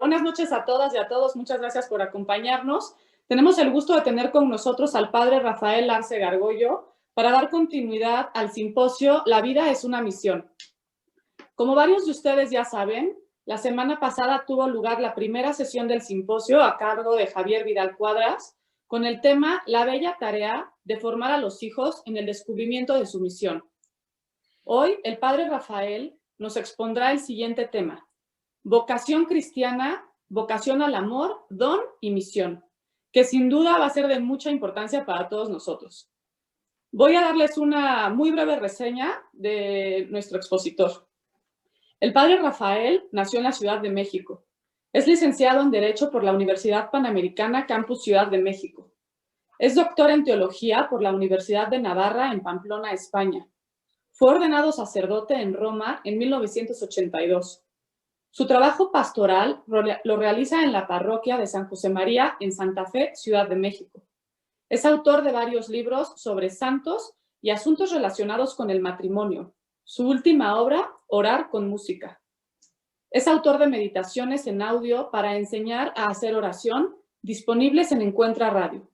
Buenas noches a todas y a todos. Muchas gracias por acompañarnos. Tenemos el gusto de tener con nosotros al padre Rafael Arce Gargollo para dar continuidad al simposio La vida es una misión. Como varios de ustedes ya saben, la semana pasada tuvo lugar la primera sesión del simposio a cargo de Javier Vidal Cuadras con el tema La bella tarea de formar a los hijos en el descubrimiento de su misión. Hoy el padre Rafael nos expondrá el siguiente tema: vocación cristiana, vocación al amor, don y misión, que sin duda va a ser de mucha importancia para todos nosotros. Voy a darles una muy breve reseña de nuestro expositor. El padre Rafael nació en la Ciudad de México. Es licenciado en Derecho por la Universidad Panamericana Campus Ciudad de México. Es doctor en Teología por la Universidad de Navarra en Pamplona, España. Fue ordenado sacerdote en Roma en 1982. Su trabajo pastoral lo realiza en la parroquia de San José María en Santa Fe, Ciudad de México. Es autor de varios libros sobre santos y asuntos relacionados con el matrimonio. Su última obra, Orar con música. Es autor de meditaciones en audio para enseñar a hacer oración, disponibles en Encuentra Radio.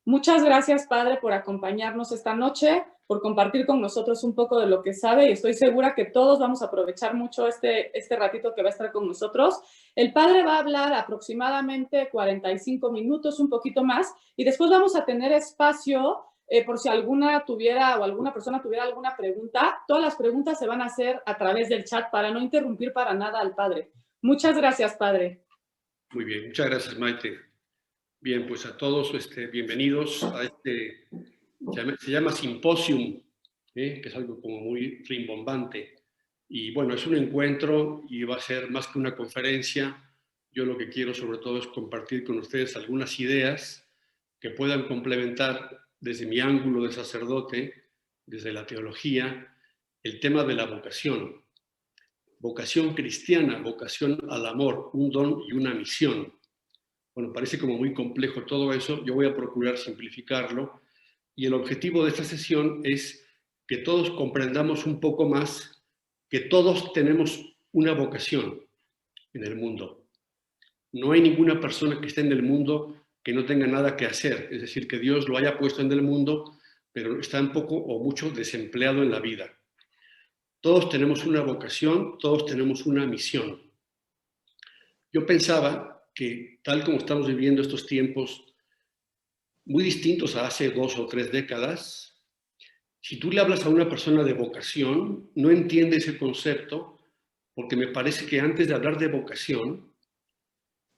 Muchas gracias, padre, por acompañarnos esta noche, por compartir con nosotros un poco de lo que sabe, y estoy segura que todos vamos a aprovechar mucho este ratito que va a estar con nosotros. El padre va a hablar aproximadamente 45 minutos, un poquito más, y después vamos a tener espacio por si alguna persona tuviera alguna pregunta. Todas las preguntas se van a hacer a través del chat para no interrumpir para nada al padre. Muchas gracias, padre. Muy bien, muchas gracias, Maite. Bien, pues a todos bienvenidos a se llama Simposium, que es algo como muy rimbombante. Y bueno, es un encuentro y va a ser más que una conferencia. Yo lo que quiero sobre todo es compartir con ustedes algunas ideas que puedan complementar desde mi ángulo de sacerdote, desde la teología, el tema de la vocación. Vocación cristiana, vocación al amor, un don y una misión. Bueno, parece como muy complejo todo eso. Yo voy a procurar simplificarlo. Y el objetivo de esta sesión es que todos comprendamos un poco más que todos tenemos una vocación en el mundo. No hay ninguna persona que esté en el mundo que no tenga nada que hacer. Es decir, que Dios lo haya puesto en el mundo, pero está un poco o mucho desempleado en la vida. Todos tenemos una vocación, todos tenemos una misión. Yo pensaba que, tal como estamos viviendo estos tiempos muy distintos a hace 2 o 3 décadas, si tú le hablas a una persona de vocación, no entiende ese concepto, porque me parece que antes de hablar de vocación,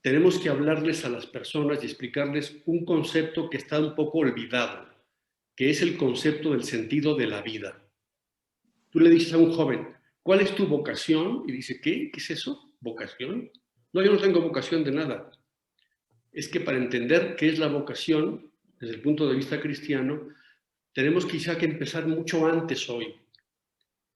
tenemos que hablarles a las personas y explicarles un concepto que está un poco olvidado, que es el concepto del sentido de la vida. Tú le dices a un joven, ¿cuál es tu vocación? Y dice, ¿qué? ¿Qué es eso? ¿Vocación? No, yo no tengo vocación de nada. Es que para entender qué es la vocación, desde el punto de vista cristiano, tenemos quizá que empezar mucho antes hoy.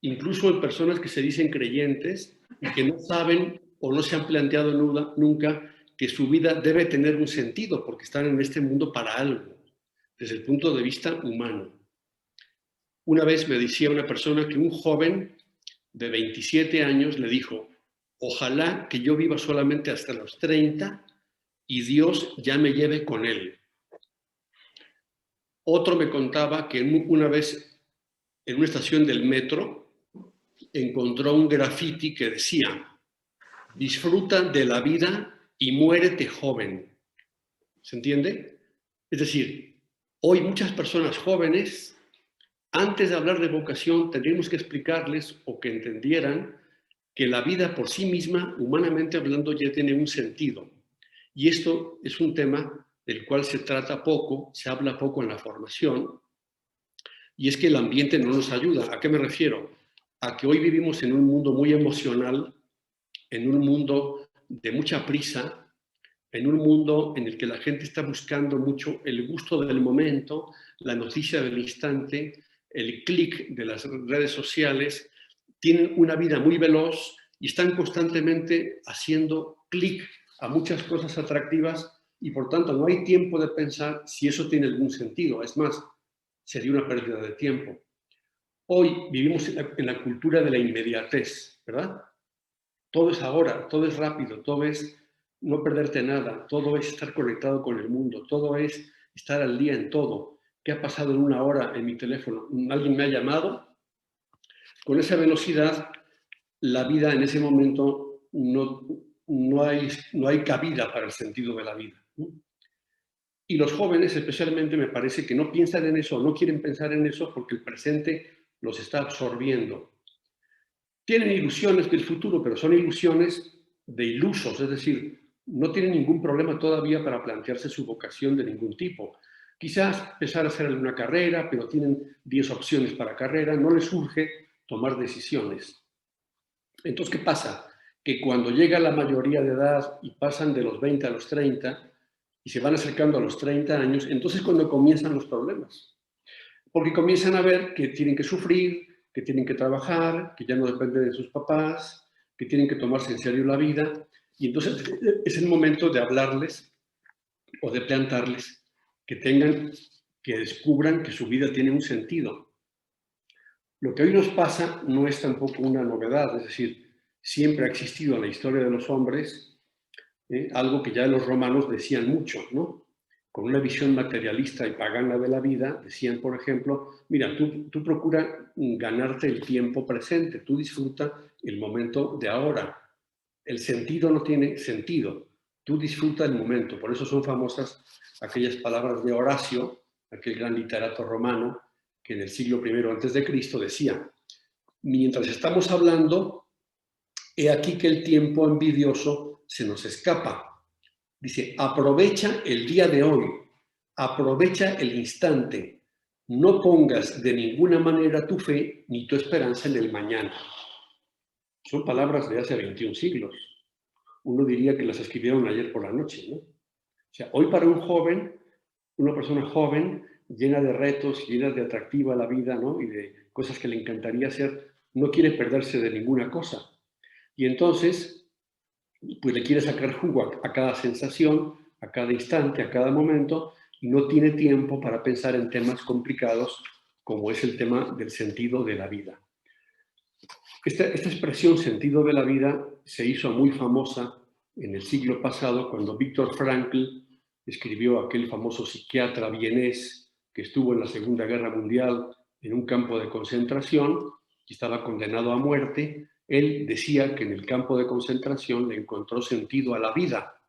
Incluso en personas que se dicen creyentes y que no saben o no se han planteado nunca que su vida debe tener un sentido, porque están en este mundo para algo, desde el punto de vista humano. Una vez me decía una persona que un joven de 27 años le dijo, ojalá que yo viva solamente hasta los 30 y Dios ya me lleve con él. Otro me contaba que una vez en una estación del metro encontró un graffiti que decía, disfruta de la vida y muérete joven. ¿Se entiende? Es decir, hoy muchas personas jóvenes, antes de hablar de vocación, tendríamos que explicarles o que entendieran que la vida por sí misma, humanamente hablando, ya tiene un sentido. Y esto es un tema del cual se trata poco, se habla poco en la formación, y es que el ambiente no nos ayuda. ¿A qué me refiero? A que hoy vivimos en un mundo muy emocional, en un mundo de mucha prisa, en un mundo en el que la gente está buscando mucho el gusto del momento, la noticia del instante, el clic de las redes sociales. Tienen una vida muy veloz y están constantemente haciendo clic a muchas cosas atractivas y por tanto no hay tiempo de pensar si eso tiene algún sentido. Es más, sería una pérdida de tiempo. Hoy vivimos en la cultura de la inmediatez, ¿verdad? Todo es ahora, todo es rápido, todo es no perderte nada, todo es estar conectado con el mundo, todo es estar al día en todo. ¿Qué ha pasado en una hora en mi teléfono? ¿Alguien me ha llamado? Con esa velocidad, la vida en ese momento no hay cabida para el sentido de la vida, ¿no? Y los jóvenes especialmente me parece que no piensan en eso, no quieren pensar en eso porque el presente los está absorbiendo. Tienen ilusiones del futuro, pero son ilusiones de ilusos, es decir, no tienen ningún problema todavía para plantearse su vocación de ningún tipo. Quizás empezar a hacer alguna carrera, pero tienen 10 opciones para carrera, no les urge tomar decisiones. Entonces, ¿qué pasa? Que cuando llega la mayoría de edad y pasan de los 20 a los 30 y se van acercando a los 30 años, entonces cuando comienzan los problemas. Porque comienzan a ver que tienen que sufrir, que tienen que trabajar, que ya no dependen de sus papás, que tienen que tomarse en serio la vida. Y entonces es el momento de hablarles o de plantarles que descubran que su vida tiene un sentido. Lo que hoy nos pasa no es tampoco una novedad, es decir, siempre ha existido en la historia de los hombres algo que ya los romanos decían mucho, ¿no? Con una visión materialista y pagana de la vida, decían, por ejemplo, mira, tú procura ganarte el tiempo presente, tú disfruta el momento de ahora. El sentido no tiene sentido, tú disfruta el momento. Por eso son famosas aquellas palabras de Horacio, aquel gran literato romano, que en el siglo I antes de Cristo decía, mientras estamos hablando, he aquí que el tiempo envidioso se nos escapa. Dice, aprovecha el día de hoy, aprovecha el instante, no pongas de ninguna manera tu fe ni tu esperanza en el mañana. Son palabras de hace 21 siglos. Uno diría que las escribieron ayer por la noche, ¿no? O sea, hoy para un joven, una persona joven, llena de retos, llena de atractiva la vida, ¿no? Y de cosas que le encantaría hacer, no quiere perderse de ninguna cosa. Y entonces, pues le quiere sacar jugo a cada sensación, a cada instante, a cada momento, y no tiene tiempo para pensar en temas complicados como es el tema del sentido de la vida. Esta expresión sentido de la vida se hizo muy famosa en el siglo pasado cuando Viktor Frankl escribió, aquel famoso psiquiatra vienés que estuvo en la Segunda Guerra Mundial en un campo de concentración y estaba condenado a muerte. Él decía que en el campo de concentración le encontró sentido a la vida.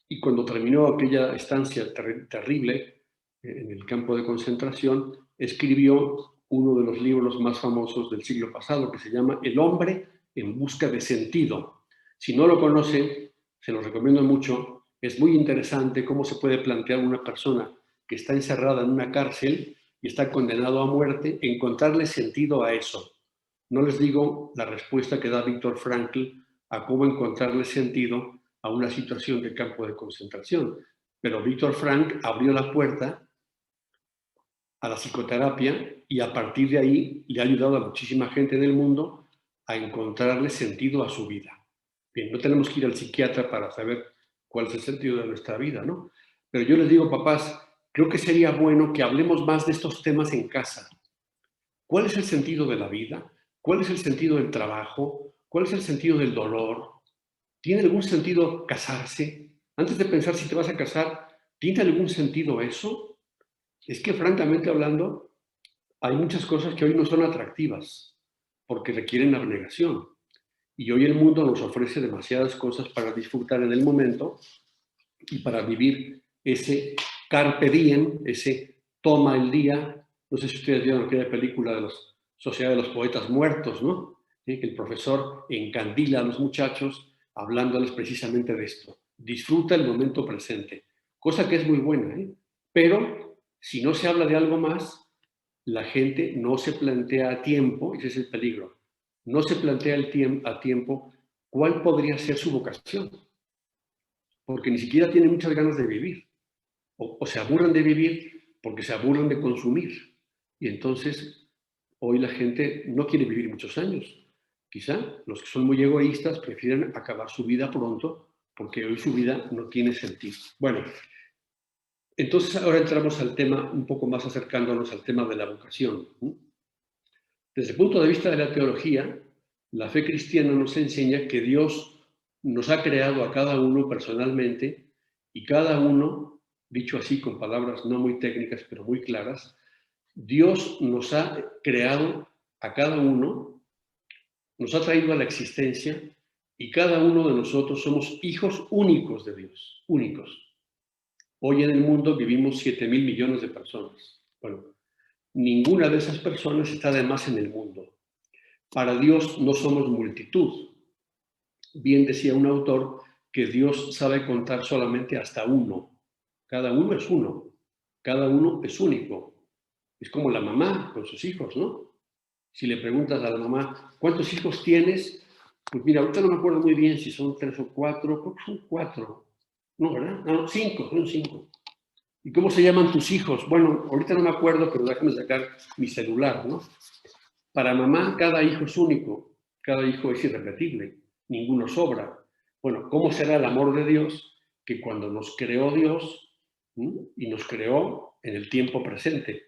Y cuando terminó aquella estancia terrible en el campo de concentración, escribió uno de los libros más famosos del siglo pasado, que se llama El hombre en busca de sentido. Si no lo conocen, se lo recomiendo mucho. Es muy interesante cómo se puede plantear una persona que está encerrada en una cárcel y está condenado a muerte, encontrarle sentido a eso. No les digo la respuesta que da Viktor Frankl a cómo encontrarle sentido a una situación de campo de concentración, pero Viktor Frankl abrió la puerta a la psicoterapia y a partir de ahí le ha ayudado a muchísima gente en el mundo a encontrarle sentido a su vida. Bien, no tenemos que ir al psiquiatra para saber cuál es el sentido de nuestra vida, ¿no? Pero yo les digo, papás, creo que sería bueno que hablemos más de estos temas en casa. ¿Cuál es el sentido de la vida? ¿Cuál es el sentido del trabajo? ¿Cuál es el sentido del dolor? ¿Tiene algún sentido casarse? Antes de pensar si te vas a casar, ¿tiene algún sentido eso? Es que francamente hablando, hay muchas cosas que hoy no son atractivas porque requieren abnegación. Y hoy el mundo nos ofrece demasiadas cosas para disfrutar en el momento y para vivir ese carpe diem, ese toma el día. No sé si ustedes vieron aquella película de la Sociedad de los Poetas Muertos, ¿no? ¿Sí? Que el profesor encandila a los muchachos hablándoles precisamente de esto. Disfruta el momento presente, cosa que es muy buena, ¿eh? Pero si no se habla de algo más, la gente no se plantea a tiempo, ese es el peligro, no se plantea a tiempo cuál podría ser su vocación, porque ni siquiera tienen muchas ganas de vivir, o se aburren de vivir porque se aburren de consumir. Y entonces hoy la gente no quiere vivir muchos años. Quizá los que son muy egoístas prefieren acabar su vida pronto porque hoy su vida no tiene sentido. Bueno, entonces ahora entramos al tema, un poco más acercándonos al tema de la vocación. Desde el punto de vista de la teología, la fe cristiana nos enseña que Dios nos ha creado a cada uno personalmente y cada uno, dicho así con palabras no muy técnicas pero muy claras, Dios nos ha creado a cada uno, nos ha traído a la existencia y cada uno de nosotros somos hijos únicos de Dios, únicos. Hoy en el mundo vivimos 7.000 millones de personas. Bueno, ninguna de esas personas está de más en el mundo. Para Dios no somos multitud. Bien decía un autor que Dios sabe contar solamente hasta uno. Cada uno es uno. Cada uno es único. Es como la mamá con sus hijos, ¿no? Si le preguntas a la mamá, ¿cuántos hijos tienes? Pues mira, ahorita no me acuerdo muy bien si son 3 o 4, creo que son 4. No, ¿verdad? No, 5, son 5. ¿Y cómo se llaman tus hijos? Bueno, ahorita no me acuerdo, pero déjame sacar mi celular, ¿no? Para mamá, cada hijo es único, cada hijo es irrepetible, ninguno sobra. Bueno, ¿cómo será el amor de Dios que cuando nos creó Dios y nos creó en el tiempo presente?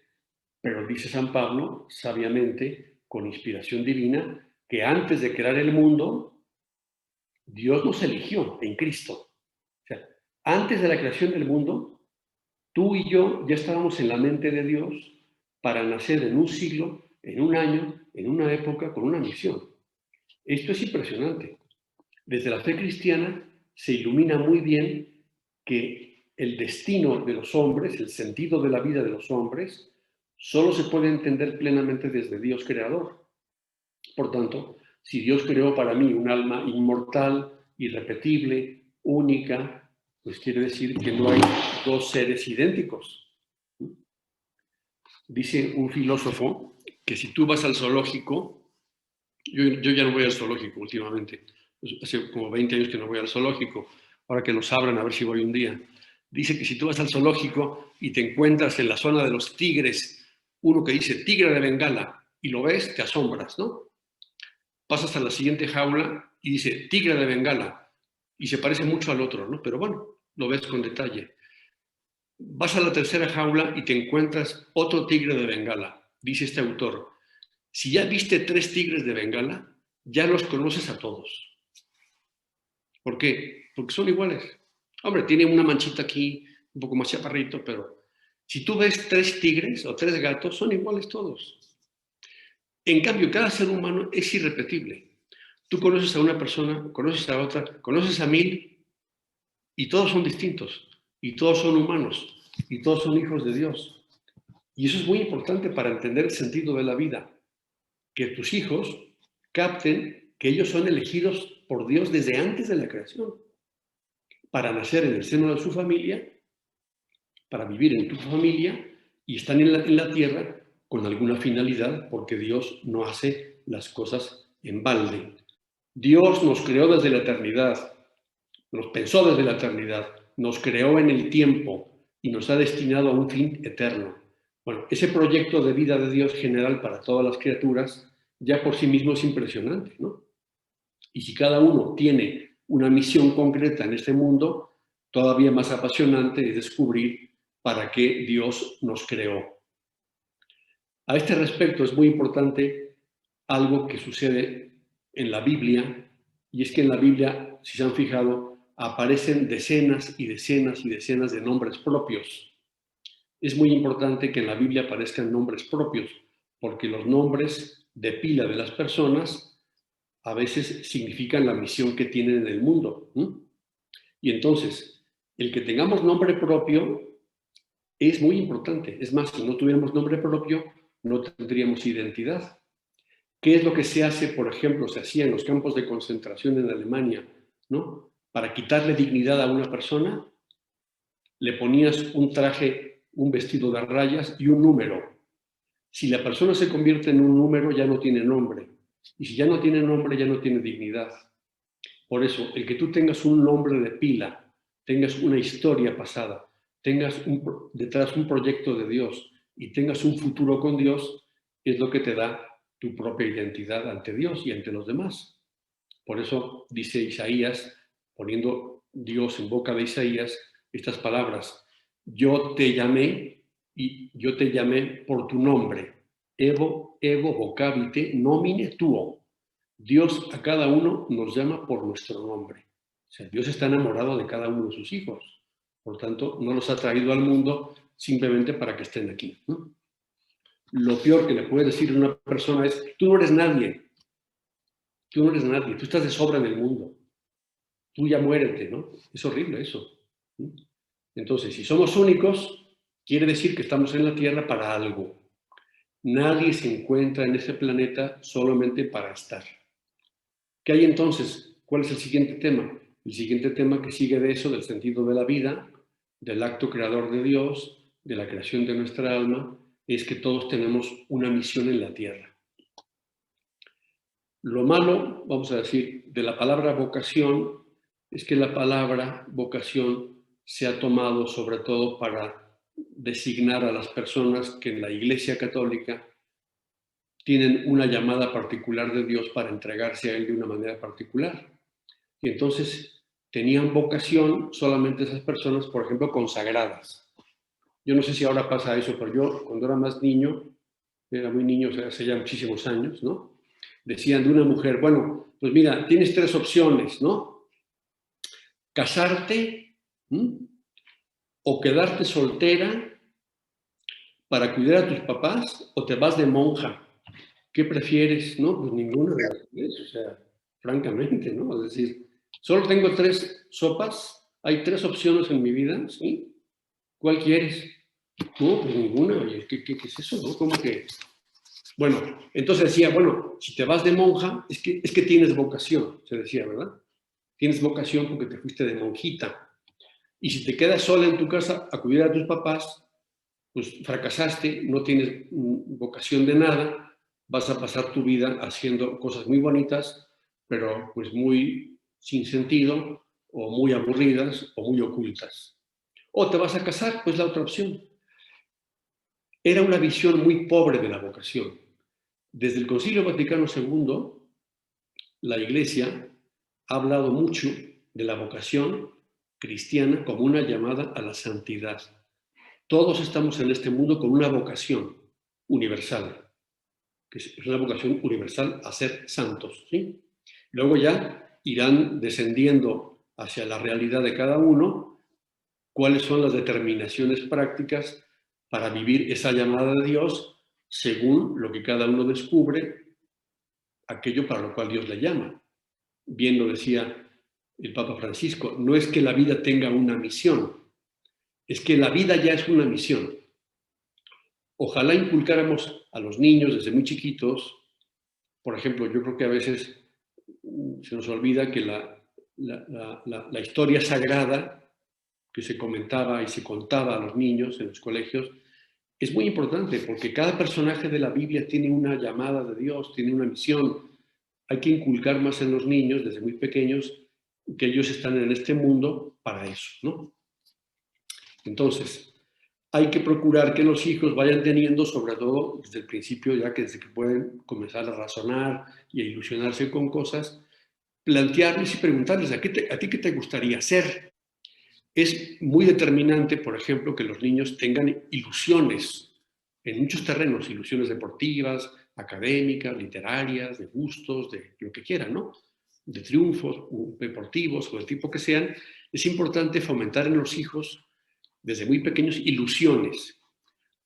Pero dice San Pablo, sabiamente, con inspiración divina, que antes de crear el mundo, Dios nos eligió en Cristo. O sea, antes de la creación del mundo, tú y yo ya estábamos en la mente de Dios para nacer en un siglo, en un año, en una época, con una misión. Esto es impresionante. Desde la fe cristiana se ilumina muy bien que el destino de los hombres, el sentido de la vida de los hombres, solo se puede entender plenamente desde Dios creador. Por tanto, si Dios creó para mí un alma inmortal, irrepetible, única, pues quiere decir que no hay dos seres idénticos. Dice un filósofo que si tú vas al zoológico, yo ya no voy al zoológico últimamente, hace como 20 años que no voy al zoológico, ahora que los abran a ver si voy un día. Dice que si tú vas al zoológico y te encuentras en la zona de los tigres, uno que dice tigre de Bengala, y lo ves, te asombras, ¿no? Pasas a la siguiente jaula y dice tigre de Bengala, y se parece mucho al otro, ¿no? Pero bueno, lo ves con detalle. Vas a la tercera jaula y te encuentras otro tigre de Bengala, dice este autor. Si ya viste 3 tigres de Bengala, ya los conoces a todos. ¿Por qué? Porque son iguales. Hombre, tiene una manchita aquí, un poco más chaparrito, pero si tú ves 3 tigres o 3 gatos, son iguales todos. En cambio, cada ser humano es irrepetible. Tú conoces a una persona, conoces a otra, conoces a 1000 y todos son distintos, y todos son humanos, y todos son hijos de Dios. Y eso es muy importante para entender el sentido de la vida. Que tus hijos capten que ellos son elegidos por Dios desde antes de la creación, para nacer en el seno de su familia, para vivir en tu familia, y están en la tierra con alguna finalidad, porque Dios no hace las cosas en balde. Dios nos creó desde la eternidad, nos pensó desde la eternidad, nos creó en el tiempo y nos ha destinado a un fin eterno. Bueno, ese proyecto de vida de Dios general para todas las criaturas ya por sí mismo es impresionante, ¿no? Y si cada uno tiene una misión concreta en este mundo, todavía más apasionante es descubrir para qué Dios nos creó. A este respecto es muy importante algo que sucede en la Biblia, y es que en la Biblia, si se han fijado, aparecen decenas y decenas y decenas de nombres propios. Es muy importante que en la Biblia aparezcan nombres propios, porque los nombres de pila de las personas a veces significan la misión que tienen en el mundo. Y entonces, el que tengamos nombre propio es muy importante. Es más, si no tuviéramos nombre propio, no tendríamos identidad. ¿Qué es lo que se hace, por ejemplo, se hacía en los campos de concentración en Alemania, ¿no? Para quitarle dignidad a una persona, le ponías un traje, un vestido de rayas y un número. Si la persona se convierte en un número, ya no tiene nombre. Y si ya no tiene nombre, ya no tiene dignidad. Por eso, el que tú tengas un nombre de pila, tengas una historia pasada, tengas detrás un proyecto de Dios y tengas un futuro con Dios, es lo que te da tu propia identidad ante Dios y ante los demás. Por eso dice Isaías, poniendo Dios en boca de Isaías, estas palabras: yo te llamé y yo te llamé por tu nombre. Ego vocabite nomine tuo. Dios a cada uno nos llama por nuestro nombre. O sea, Dios está enamorado de cada uno de sus hijos. Por tanto, no los ha traído al mundo simplemente para que estén aquí, ¿no? Lo peor que le puede decir a una persona es, tú no eres nadie, tú no eres nadie, tú estás de sobra en el mundo, tú ya muérete, ¿no? Es horrible eso, ¿no? Entonces, si somos únicos, quiere decir que estamos en la Tierra para algo. Nadie se encuentra en este planeta solamente para estar. ¿Qué hay entonces? ¿Cuál es el siguiente tema? El siguiente tema que sigue de eso, del sentido de la vida, del acto creador de Dios, de la creación de nuestra alma, es que todos tenemos una misión en la Tierra. Lo malo, vamos a decir, de la palabra vocación, es que la palabra vocación se ha tomado sobre todo para designar a las personas que en la Iglesia Católica tienen una llamada particular de Dios para entregarse a Él de una manera particular. Y entonces tenían vocación solamente esas personas, por ejemplo, consagradas. Yo no sé si ahora pasa eso, pero yo cuando era más niño, era muy niño, o sea, hace ya muchísimos años, ¿no? Decían de una mujer, bueno, pues mira, tienes tres opciones, ¿no? Casarte, ¿m? O quedarte soltera para cuidar a tus papás, o te vas de monja. ¿Qué prefieres? No, pues ninguna de las tres, o sea, francamente, ¿no? Es decir, solo tengo tres sopas, hay tres opciones en mi vida, ¿sí? ¿Cuál quieres? No, pues ninguna. Oye, ¿qué es eso, no? ¿Cómo que? Bueno, entonces decía, bueno, si te vas de monja, es que tienes vocación, se decía, ¿verdad? Tienes vocación porque te fuiste de monjita. Y si te quedas sola en tu casa a cuidar a tus papás, pues fracasaste, no tienes vocación de nada, vas a pasar tu vida haciendo cosas muy bonitas, pero pues muy sin sentido, o muy aburridas, o muy ocultas. O te vas a casar, pues la otra opción. Era una visión muy pobre de la vocación. Desde el Concilio Vaticano II, la Iglesia ha hablado mucho de la vocación cristiana como una llamada a la santidad. Todos estamos en este mundo con una vocación universal, que es una vocación universal a ser santos, ¿sí? Luego ya irán descendiendo hacia la realidad de cada uno, cuáles son las determinaciones prácticas para vivir esa llamada de Dios según lo que cada uno descubre, aquello para lo cual Dios le llama. Bien lo decía el Papa Francisco, no es que la vida tenga una misión, es que la vida ya es una misión. Ojalá inculcáramos a los niños desde muy chiquitos, por ejemplo, yo creo que a veces se nos olvida que la historia sagrada que se comentaba y se contaba a los niños en los colegios es muy importante porque cada personaje de la Biblia tiene una llamada de Dios, tiene una misión. Hay que inculcar más en los niños desde muy pequeños que ellos están en este mundo para eso, ¿no? Entonces, hay que procurar que los hijos vayan teniendo, sobre todo desde el principio, ya que desde que pueden comenzar a razonar y a ilusionarse con cosas, plantearles y preguntarles, ¿a ti qué te gustaría ser? Es muy determinante, por ejemplo, que los niños tengan ilusiones en muchos terrenos, ilusiones deportivas, académicas, literarias, de gustos, de lo que quieran, ¿no? De triunfos deportivos o del tipo que sean. Es importante fomentar en los hijos, desde muy pequeños, ilusiones.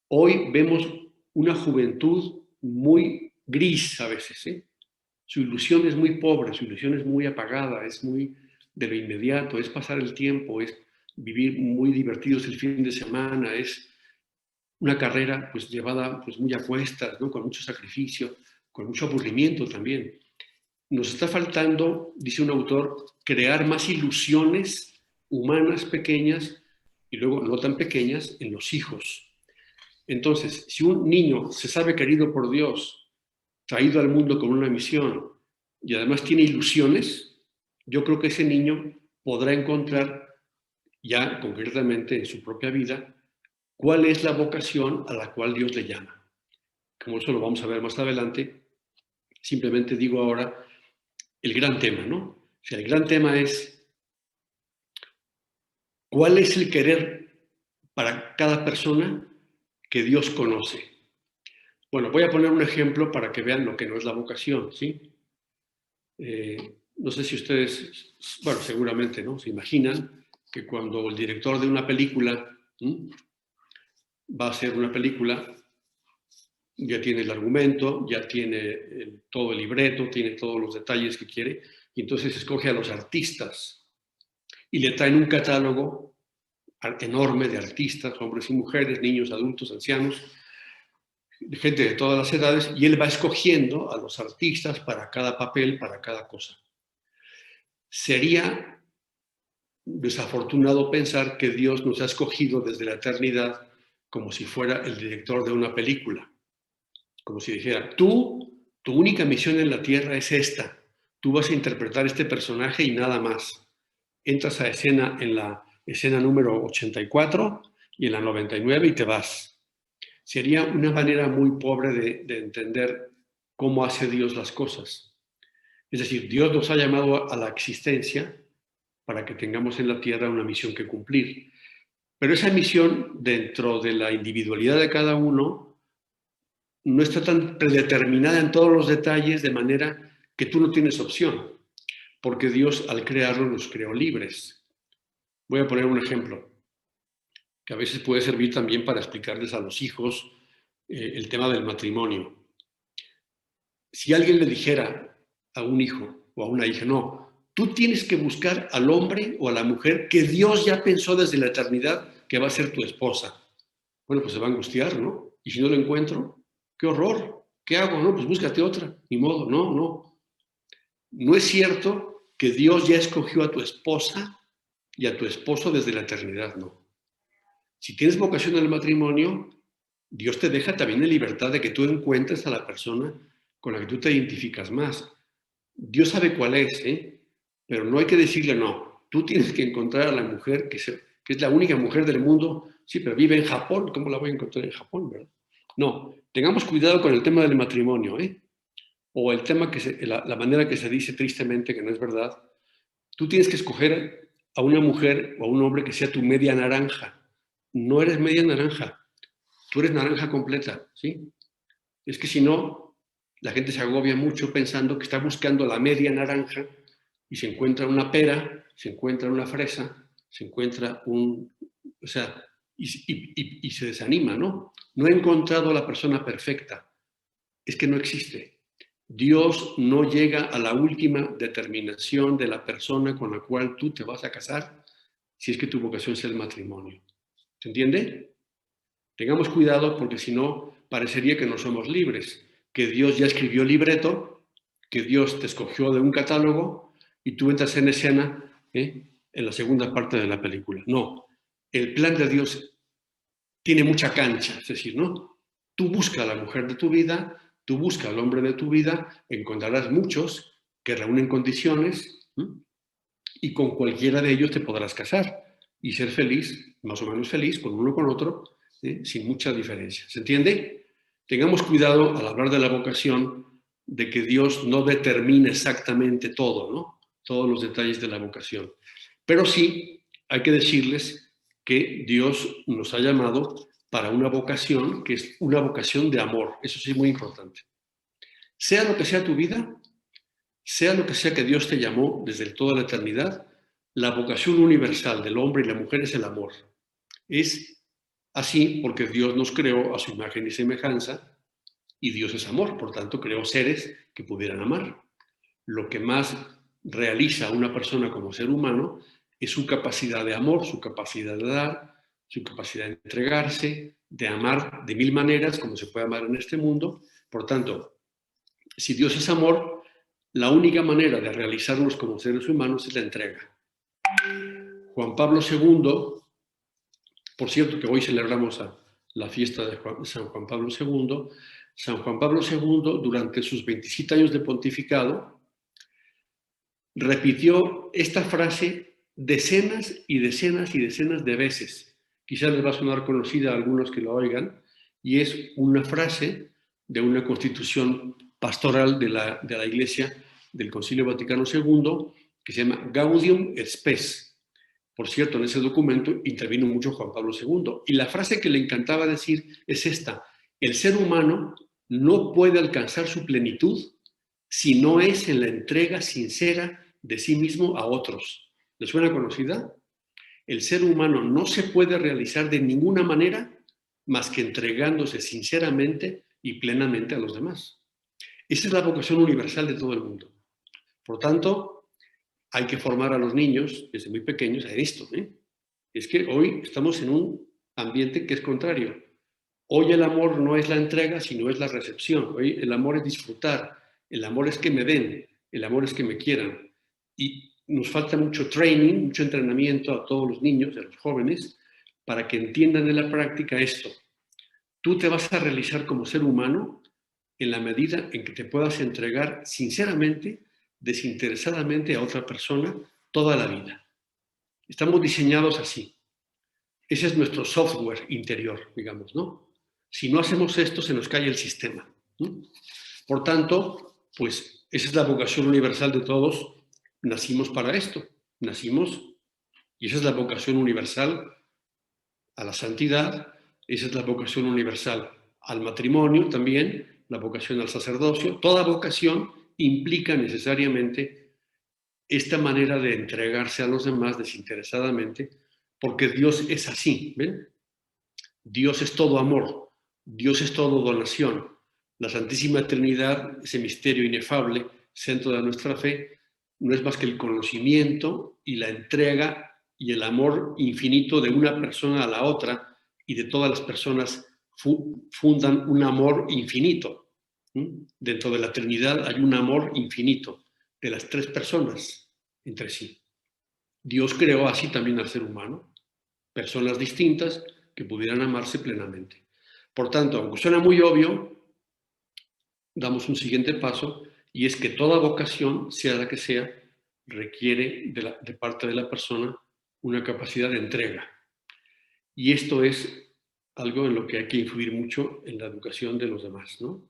Hoy vemos una juventud muy gris a veces, ¿eh? Su ilusión es muy pobre, su ilusión es muy apagada, es muy de lo inmediato, es pasar el tiempo, es vivir muy divertidos el fin de semana, es una carrera pues llevada pues muy a cuestas, ¿no? Con mucho sacrificio, con mucho aburrimiento también. Nos está faltando, dice un autor, crear más ilusiones humanas pequeñas y luego no tan pequeñas en los hijos. Entonces, si un niño se sabe querido por Dios, traído al mundo con una misión y además tiene ilusiones, yo creo que ese niño podrá encontrar ya concretamente en su propia vida cuál es la vocación a la cual Dios le llama. Como eso lo vamos a ver más adelante, simplemente digo ahora el gran tema, ¿no? O sea, el gran tema es cuál es el querer para cada persona que Dios conoce. Bueno, voy a poner un ejemplo para que vean lo que no es la vocación, ¿sí? No sé si ustedes, bueno, seguramente, ¿no? Se imaginan que cuando el director de una película va a hacer una película, ya tiene el argumento, ya tiene todo el libreto, tiene todos los detalles que quiere, y entonces escoge a los artistas y le traen un catálogo enorme de artistas, hombres y mujeres, niños, adultos, ancianos, gente de todas las edades, y él va escogiendo a los artistas para cada papel, para cada cosa. Sería desafortunado pensar que Dios nos ha escogido desde la eternidad como si fuera el director de una película. Como si dijera, tu única misión en la tierra es esta. Tú vas a interpretar este personaje y nada más. Entras a escena en la escena número 84 y en la 99 y te vas. Sería una manera muy pobre de entender cómo hace Dios las cosas. Es decir, Dios nos ha llamado a la existencia para que tengamos en la tierra una misión que cumplir. Pero esa misión, dentro de la individualidad de cada uno, no está tan predeterminada en todos los detalles, de manera que tú no tienes opción, porque Dios al crearlo nos creó libres. Voy a poner un ejemplo, que a veces puede servir también para explicarles a los hijos el tema del matrimonio. Si alguien le dijera a un hijo o a una hija, no, tú tienes que buscar al hombre o a la mujer que Dios ya pensó desde la eternidad que va a ser tu esposa. Bueno, pues se va a angustiar, ¿no? Y si no lo encuentro, qué horror, ¿qué hago? No, pues búscate otra, ni modo, no. No es cierto que Dios ya escogió a tu esposa y a tu esposo desde la eternidad, no. Si tienes vocación al matrimonio, Dios te deja también en libertad de que tú encuentres a la persona con la que tú te identificas más. Dios sabe cuál es, pero no hay que decirle no. Tú tienes que encontrar a la mujer que es la única mujer del mundo. Sí, pero vive en Japón. ¿Cómo la voy a encontrar en Japón, verdad? No, tengamos cuidado con el tema del matrimonio, o el tema la manera que se dice tristemente que no es verdad. Tú tienes que escoger a una mujer o a un hombre que sea tu media naranja. No eres media naranja, tú eres naranja completa, ¿sí? Es que si no, la gente se agobia mucho pensando que está buscando la media naranja y se encuentra una pera, se encuentra una fresa, se encuentra o sea, y se desanima, ¿no? No he encontrado a la persona perfecta. Es que no existe. Dios no llega a la última determinación de la persona con la cual tú te vas a casar si es que tu vocación es el matrimonio. ¿Se entiende? Tengamos cuidado porque si no, parecería que no somos libres, que Dios ya escribió el libreto, que Dios te escogió de un catálogo y tú entras en escena en la segunda parte de la película. No, el plan de Dios tiene mucha cancha, es decir, ¿no? Tú busca a la mujer de tu vida, tú busca al hombre de tu vida, encontrarás muchos que reúnen condiciones y con cualquiera de ellos te podrás casar y ser feliz, más o menos feliz, con uno o con otro, sin mucha diferencia. ¿Se entiende? Tengamos cuidado al hablar de la vocación de que Dios no determina exactamente todo, ¿no? Todos los detalles de la vocación. Pero sí hay que decirles que Dios nos ha llamado para una vocación que es una vocación de amor. Eso sí es muy importante. Sea lo que sea tu vida, sea lo que sea que Dios te llamó desde toda la eternidad, la vocación universal del hombre y la mujer es el amor. Es así porque Dios nos creó a su imagen y semejanza y Dios es amor, por tanto creó seres que pudieran amar. Lo que más realiza a una persona como ser humano es su capacidad de amor, su capacidad de dar, su capacidad de entregarse, de amar de mil maneras como se puede amar en este mundo. Por tanto, si Dios es amor, la única manera de realizarnos como seres humanos es la entrega. Juan Pablo II, por cierto que hoy celebramos la fiesta de San Juan Pablo II, San Juan Pablo II, durante sus 27 años de pontificado, repitió esta frase decenas y decenas y decenas de veces. Quizás les va a sonar conocida a algunos que lo oigan, y es una frase de una constitución pastoral de la Iglesia del Concilio Vaticano II, que se llama Gaudium et Spes. Por cierto, en ese documento intervino mucho Juan Pablo II. Y la frase que le encantaba decir es esta: el ser humano no puede alcanzar su plenitud si no es en la entrega sincera de sí mismo a otros. ¿Les suena conocida? El ser humano no se puede realizar de ninguna manera más que entregándose sinceramente y plenamente a los demás. Esa es la vocación universal de todo el mundo. Por tanto, hay que formar a los niños desde muy pequeños a esto. Es que hoy estamos en un ambiente que es contrario. Hoy el amor no es la entrega, sino es la recepción. Hoy el amor es disfrutar, el amor es que me den, el amor es que me quieran. Y nos falta mucho training, mucho entrenamiento a todos los niños, a los jóvenes, para que entiendan en la práctica esto. Tú te vas a realizar como ser humano en la medida en que te puedas entregar sinceramente, desinteresadamente a otra persona toda la vida. Estamos diseñados así. Ese es nuestro software interior, digamos, ¿no? Si no hacemos esto, se nos cae el sistema, ¿no? Por tanto, pues esa es la vocación universal de todos. Nacimos para esto, nacimos, y esa es la vocación universal a la santidad, esa es la vocación universal al matrimonio también, la vocación al sacerdocio. Toda vocación implica necesariamente esta manera de entregarse a los demás desinteresadamente, porque Dios es así, ¿ven? Dios es todo amor, Dios es todo donación. La Santísima Trinidad, ese misterio inefable, centro de nuestra fe, no es más que el conocimiento y la entrega y el amor infinito de una persona a la otra, y de todas las personas fundan un amor infinito. Dentro de la Trinidad hay un amor infinito de las tres personas entre sí. Dios creó así también al ser humano, personas distintas que pudieran amarse plenamente. Por tanto, aunque suena muy obvio, damos un siguiente paso, y es que toda vocación, sea la que sea, requiere de parte de la persona una capacidad de entrega. Y esto es algo en lo que hay que influir mucho en la educación de los demás, ¿no?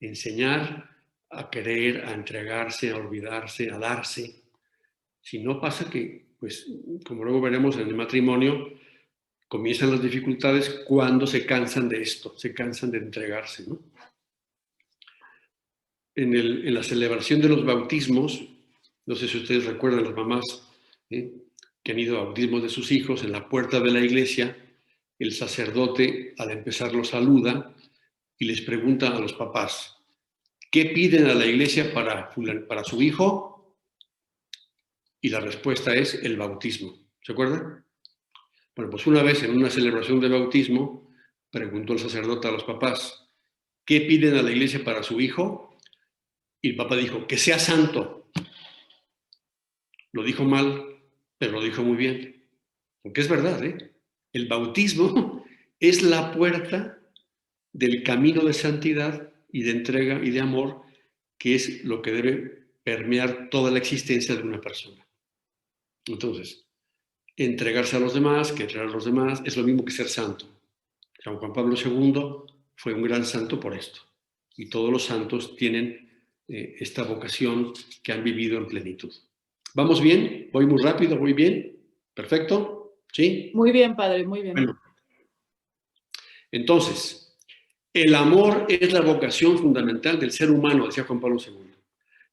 Enseñar a querer, a entregarse, a olvidarse, a darse. Si no pasa que, pues, como luego veremos en el matrimonio, comienzan las dificultades cuando se cansan de esto, se cansan de entregarse, ¿no? En la celebración de los bautismos, no sé si ustedes recuerdan, las mamás que han ido a bautismos de sus hijos, en la puerta de la iglesia, el sacerdote al empezar los saluda y les pregunta a los papás, ¿qué piden a la iglesia para su hijo? Y la respuesta es el bautismo. ¿Se acuerdan? Bueno, pues una vez en una celebración de bautismo, preguntó el sacerdote a los papás, ¿qué piden a la iglesia para su hijo? Y el papá dijo, que sea santo. Lo dijo mal, pero lo dijo muy bien. Porque es verdad, ¿eh? El bautismo es la puerta del camino de santidad y de entrega y de amor, que es lo que debe permear toda la existencia de una persona. Entonces, entregarse a los demás, querer a los demás, es lo mismo que ser santo. San Juan Pablo II fue un gran santo por esto. Y todos los santos tienen esta vocación que han vivido en plenitud. ¿Vamos bien? ¿Voy muy rápido? ¿Voy bien? ¿Perfecto? ¿Sí? Muy bien, padre, muy bien. Bueno, entonces, el amor es la vocación fundamental del ser humano, decía Juan Pablo II.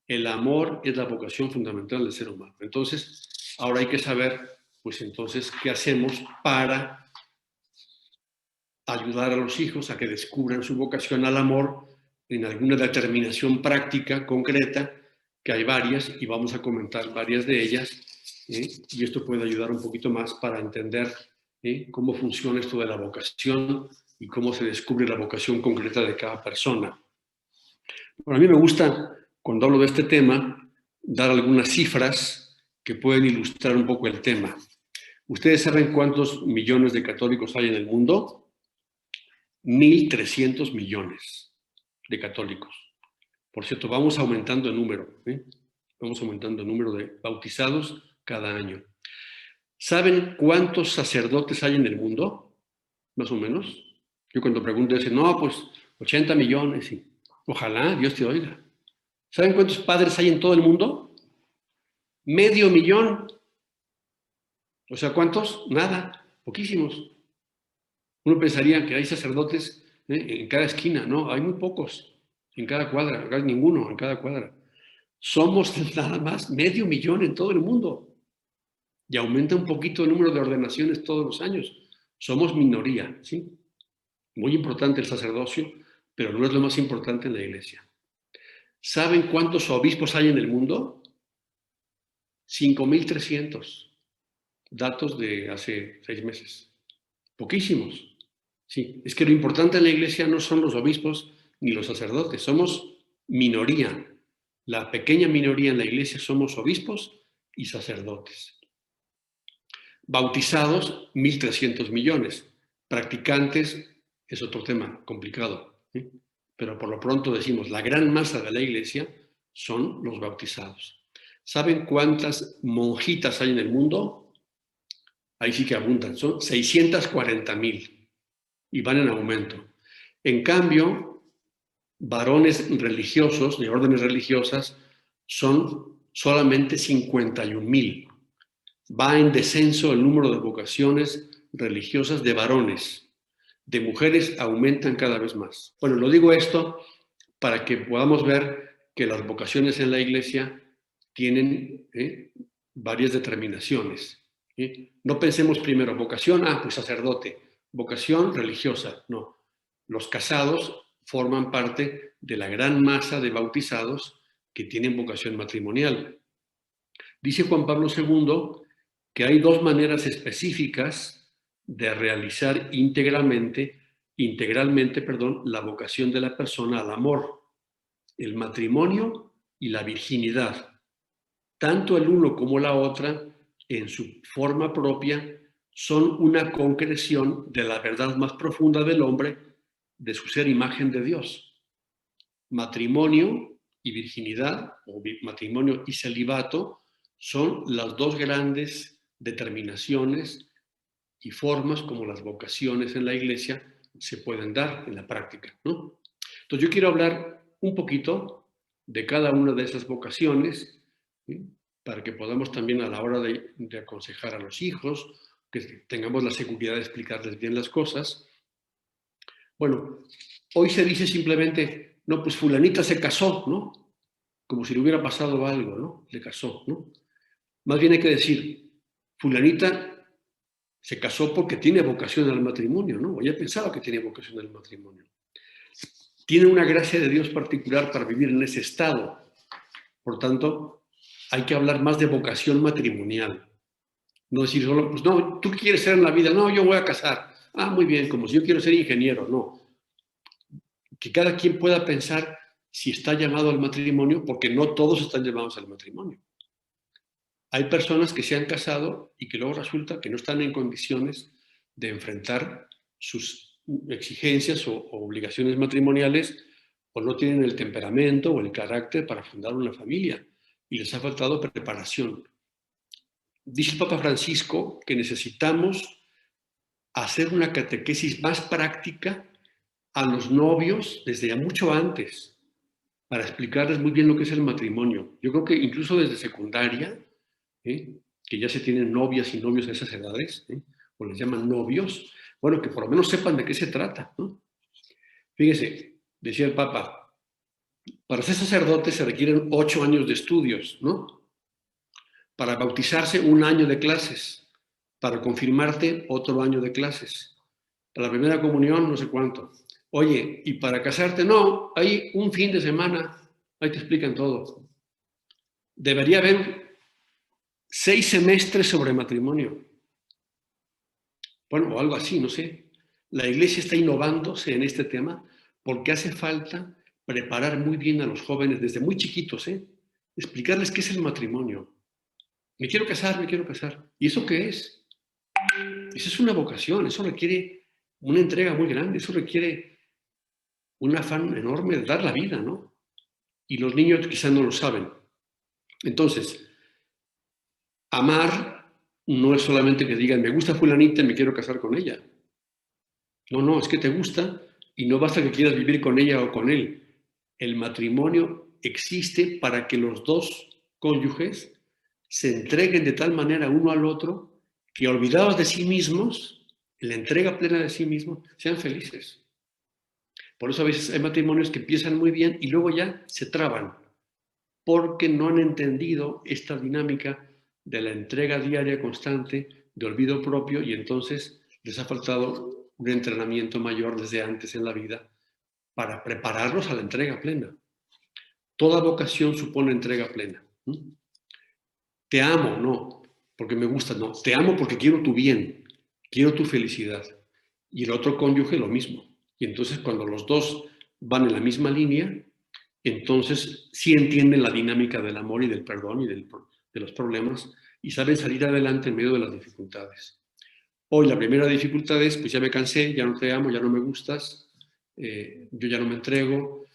El amor es la vocación fundamental del ser humano. Entonces, ahora hay que saber, pues entonces, ¿qué hacemos para ayudar a los hijos a que descubran su vocación al amor en alguna determinación práctica, concreta, que hay varias, y vamos a comentar varias de ellas, y esto puede ayudar un poquito más para entender cómo funciona esto de la vocación y cómo se descubre la vocación concreta de cada persona. Bueno, a mí me gusta, cuando hablo de este tema, dar algunas cifras que pueden ilustrar un poco el tema. ¿Ustedes saben cuántos millones de católicos hay en el mundo? 1.300 millones de católicos. Por cierto, vamos aumentando el número, vamos aumentando el número de bautizados cada año. ¿Saben cuántos sacerdotes hay en el mundo? Más o menos. Yo cuando pregunto, dicen, no, pues 80 millones. Y ojalá Dios te oiga. ¿Saben cuántos padres hay en todo el mundo? 500.000. O sea, ¿cuántos? Nada, poquísimos. Uno pensaría que hay sacerdotes en cada esquina. No, hay muy pocos. en cada cuadra, acá ninguno en cada cuadra. Somos nada más 500,000 en todo el mundo y aumenta un poquito el número de ordenaciones todos los años. Somos minoría, ¿sí? Muy importante el sacerdocio, pero no es lo más importante en la iglesia. ¿Saben cuántos obispos hay en el mundo? 5,300. Datos de hace 6 meses. Poquísimos. Sí, es que lo importante en la iglesia no son los obispos ni los sacerdotes, somos minoría. La pequeña minoría en la iglesia somos obispos y sacerdotes. Bautizados, 1.300 millones. Practicantes, es otro tema complicado, ¿sí? Pero por lo pronto decimos, la gran masa de la iglesia son los bautizados. ¿Saben cuántas monjitas hay en el mundo? Ahí sí que abundan, son 640,000 y van en aumento. En cambio, varones religiosos, de órdenes religiosas, son solamente 51,000. Va en descenso el número de vocaciones religiosas de varones. De mujeres aumentan cada vez más. Bueno, lo digo esto para que podamos ver que las vocaciones en la iglesia tienen varias determinaciones. No pensemos primero, vocación, pues sacerdote, vocación religiosa. No, los casados forman parte de la gran masa de bautizados que tienen vocación matrimonial. Dice Juan Pablo II que hay 2 maneras específicas de realizar integralmente, la vocación de la persona al amor: el matrimonio y la virginidad. Tanto el uno como la otra, en su forma propia, son una concreción de la verdad más profunda del hombre, de su ser imagen de Dios. Matrimonio y virginidad, o matrimonio y celibato, son las 2 grandes determinaciones y formas como las vocaciones en la iglesia se pueden dar en la práctica, ¿no? Entonces yo quiero hablar un poquito de cada una de esas vocaciones, ¿sí? Para que podamos también, a la hora de aconsejar a los hijos, que tengamos la seguridad de explicarles bien las cosas. Bueno, hoy se dice simplemente, no, pues fulanita se casó, ¿no? Como si le hubiera pasado algo, ¿no? Le casó, ¿no? Más bien hay que decir, fulanita se casó porque tiene vocación al matrimonio, ¿no? O ella pensaba que tenía vocación al matrimonio. Tiene una gracia de Dios particular para vivir en ese estado. Por tanto, hay que hablar más de vocación matrimonial. No decir solo, pues no, ¿tú qué quieres ser en la vida? No, yo voy a casar. Ah, muy bien, como si yo quiero ser ingeniero. No. Que cada quien pueda pensar si está llamado al matrimonio, porque no todos están llamados al matrimonio. Hay personas que se han casado y que luego resulta que no están en condiciones de enfrentar sus exigencias o obligaciones matrimoniales, o no tienen el temperamento o el carácter para fundar una familia y les ha faltado preparación. Dice el Papa Francisco que necesitamos hacer una catequesis más práctica a los novios desde mucho antes, para explicarles muy bien lo que es el matrimonio. Yo creo que incluso desde secundaria, que ya se tienen novias y novios a esas edades, o les llaman novios, bueno, que por lo menos sepan de qué se trata, ¿no? Fíjese, decía el Papa, para ser sacerdote se requieren 8 años de estudios, ¿no? Para bautizarse 1 año de clases, para confirmarte otro año de clases, para la primera comunión no sé cuánto. Oye, y para casarte, no, hay un fin de semana, ahí te explican todo. Debería haber 6 semestres sobre matrimonio. Bueno, o algo así, no sé. La iglesia está innovándose en este tema porque hace falta preparar muy bien a los jóvenes desde muy chiquitos, explicarles qué es el matrimonio. Me quiero casar, me quiero casar. ¿Y eso qué es? Eso es una vocación, eso requiere una entrega muy grande, eso requiere un afán enorme de dar la vida, ¿no? Y los niños quizás no lo saben. Entonces, amar no es solamente que digan, me gusta fulanita y me quiero casar con ella. No, es que te gusta y no basta que quieras vivir con ella o con él. El matrimonio existe para que los 2 cónyuges se entreguen de tal manera uno al otro que, olvidados de sí mismos, en la entrega plena de sí mismos, sean felices. Por eso a veces hay matrimonios que empiezan muy bien y luego ya se traban, porque no han entendido esta dinámica de la entrega diaria constante, de olvido propio, y entonces les ha faltado un entrenamiento mayor desde antes en la vida para prepararlos a la entrega plena. Toda vocación supone entrega plena. Te amo, no, porque me gusta, no. Te amo porque quiero tu bien, quiero tu felicidad. Y el otro cónyuge lo mismo. Y entonces cuando los dos van en la misma línea, entonces sí entienden la dinámica del amor y del perdón y de los problemas y saben salir adelante en medio de las dificultades. Hoy la primera dificultad es, pues ya me cansé, ya no te amo, ya no me gustas, yo ya no me entrego.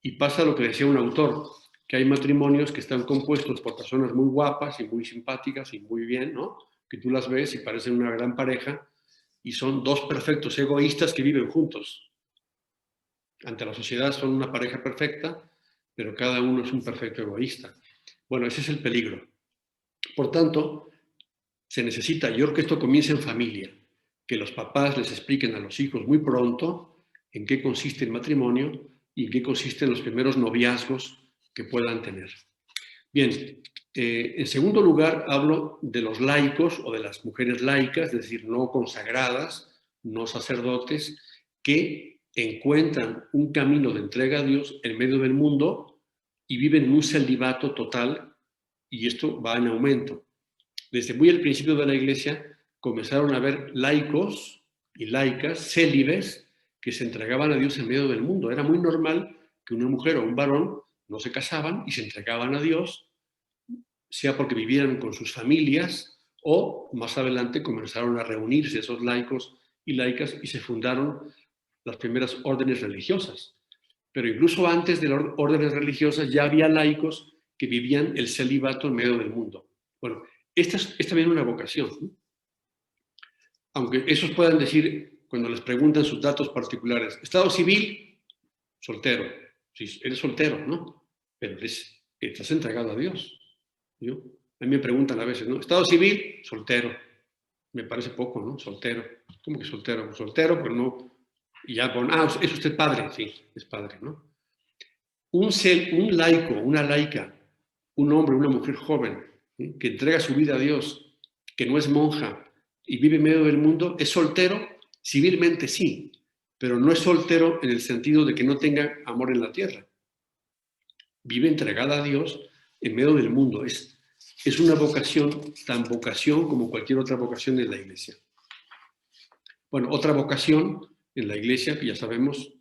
Y pasa lo que decía un autor, que hay matrimonios que están compuestos por personas muy guapas y muy simpáticas y muy bien, ¿no? Que tú las ves y parecen una gran pareja y son dos perfectos egoístas que viven juntos. Ante la sociedad son una pareja perfecta, pero cada uno es un perfecto egoísta. Bueno, ese es el peligro. Por tanto, se necesita, yo creo que esto comienza en familia, que los papás les expliquen a los hijos muy pronto en qué consiste el matrimonio y en qué consisten los primeros noviazgos que puedan tener. Bien, en segundo lugar hablo de los laicos o de las mujeres laicas, es decir, no consagradas, no sacerdotes, que encuentran un camino de entrega a Dios en medio del mundo y viven en un celibato total, y esto va en aumento. Desde muy al principio de la Iglesia comenzaron a haber laicos y laicas célibes que se entregaban a Dios en medio del mundo. Era muy normal que una mujer o un varón no se casaban y se entregaban a Dios, sea porque vivieran con sus familias o más adelante comenzaron a reunirse esos laicos y laicas y se fundaron las primeras órdenes religiosas. Pero incluso antes de las órdenes religiosas ya había laicos que vivían el celibato en medio del mundo. Bueno, esta es también una vocación, ¿no? Aunque esos puedan decir, cuando les preguntan sus datos particulares, estado civil, soltero. Sí, eres soltero, ¿no? Pero estás entregado a Dios. ¿No? A mí me preguntan a veces, ¿no? Estado civil, soltero. Me parece poco, ¿no? Soltero. ¿Cómo que soltero? Soltero, pero no. Y ya con, ¿es usted padre? Sí, es padre, ¿no? Un laico, una laica, un hombre, una mujer joven, ¿sí? Que entrega su vida a Dios, que no es monja y vive en medio del mundo, es soltero, civilmente sí, pero no es soltero en el sentido de que no tenga amor en la tierra. Vive entregada a Dios en medio del mundo. Es una vocación, tan vocación como cualquier otra vocación en la Iglesia. Bueno, otra vocación en la Iglesia, que ya sabemos,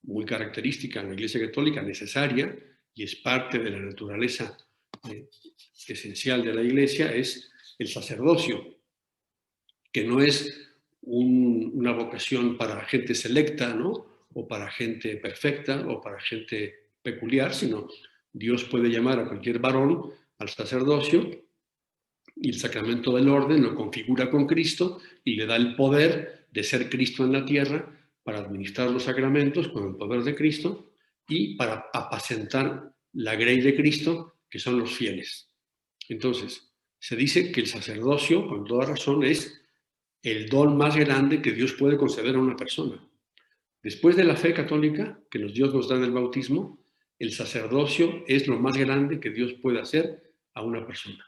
muy característica en la Iglesia Católica, necesaria, y es parte de la naturaleza esencial de la Iglesia, es el sacerdocio, que no es una vocación para gente selecta, ¿no? O para gente perfecta, o para gente peculiar, sino Dios puede llamar a cualquier varón al sacerdocio, y el sacramento del orden lo configura con Cristo y le da el poder de ser Cristo en la tierra para administrar los sacramentos con el poder de Cristo y para apacentar la grey de Cristo, que son los fieles. Entonces, se dice que el sacerdocio, con toda razón, es el don más grande que Dios puede conceder a una persona. Después de la fe católica, que Dios nos da en el bautismo, el sacerdocio es lo más grande que Dios puede hacer a una persona.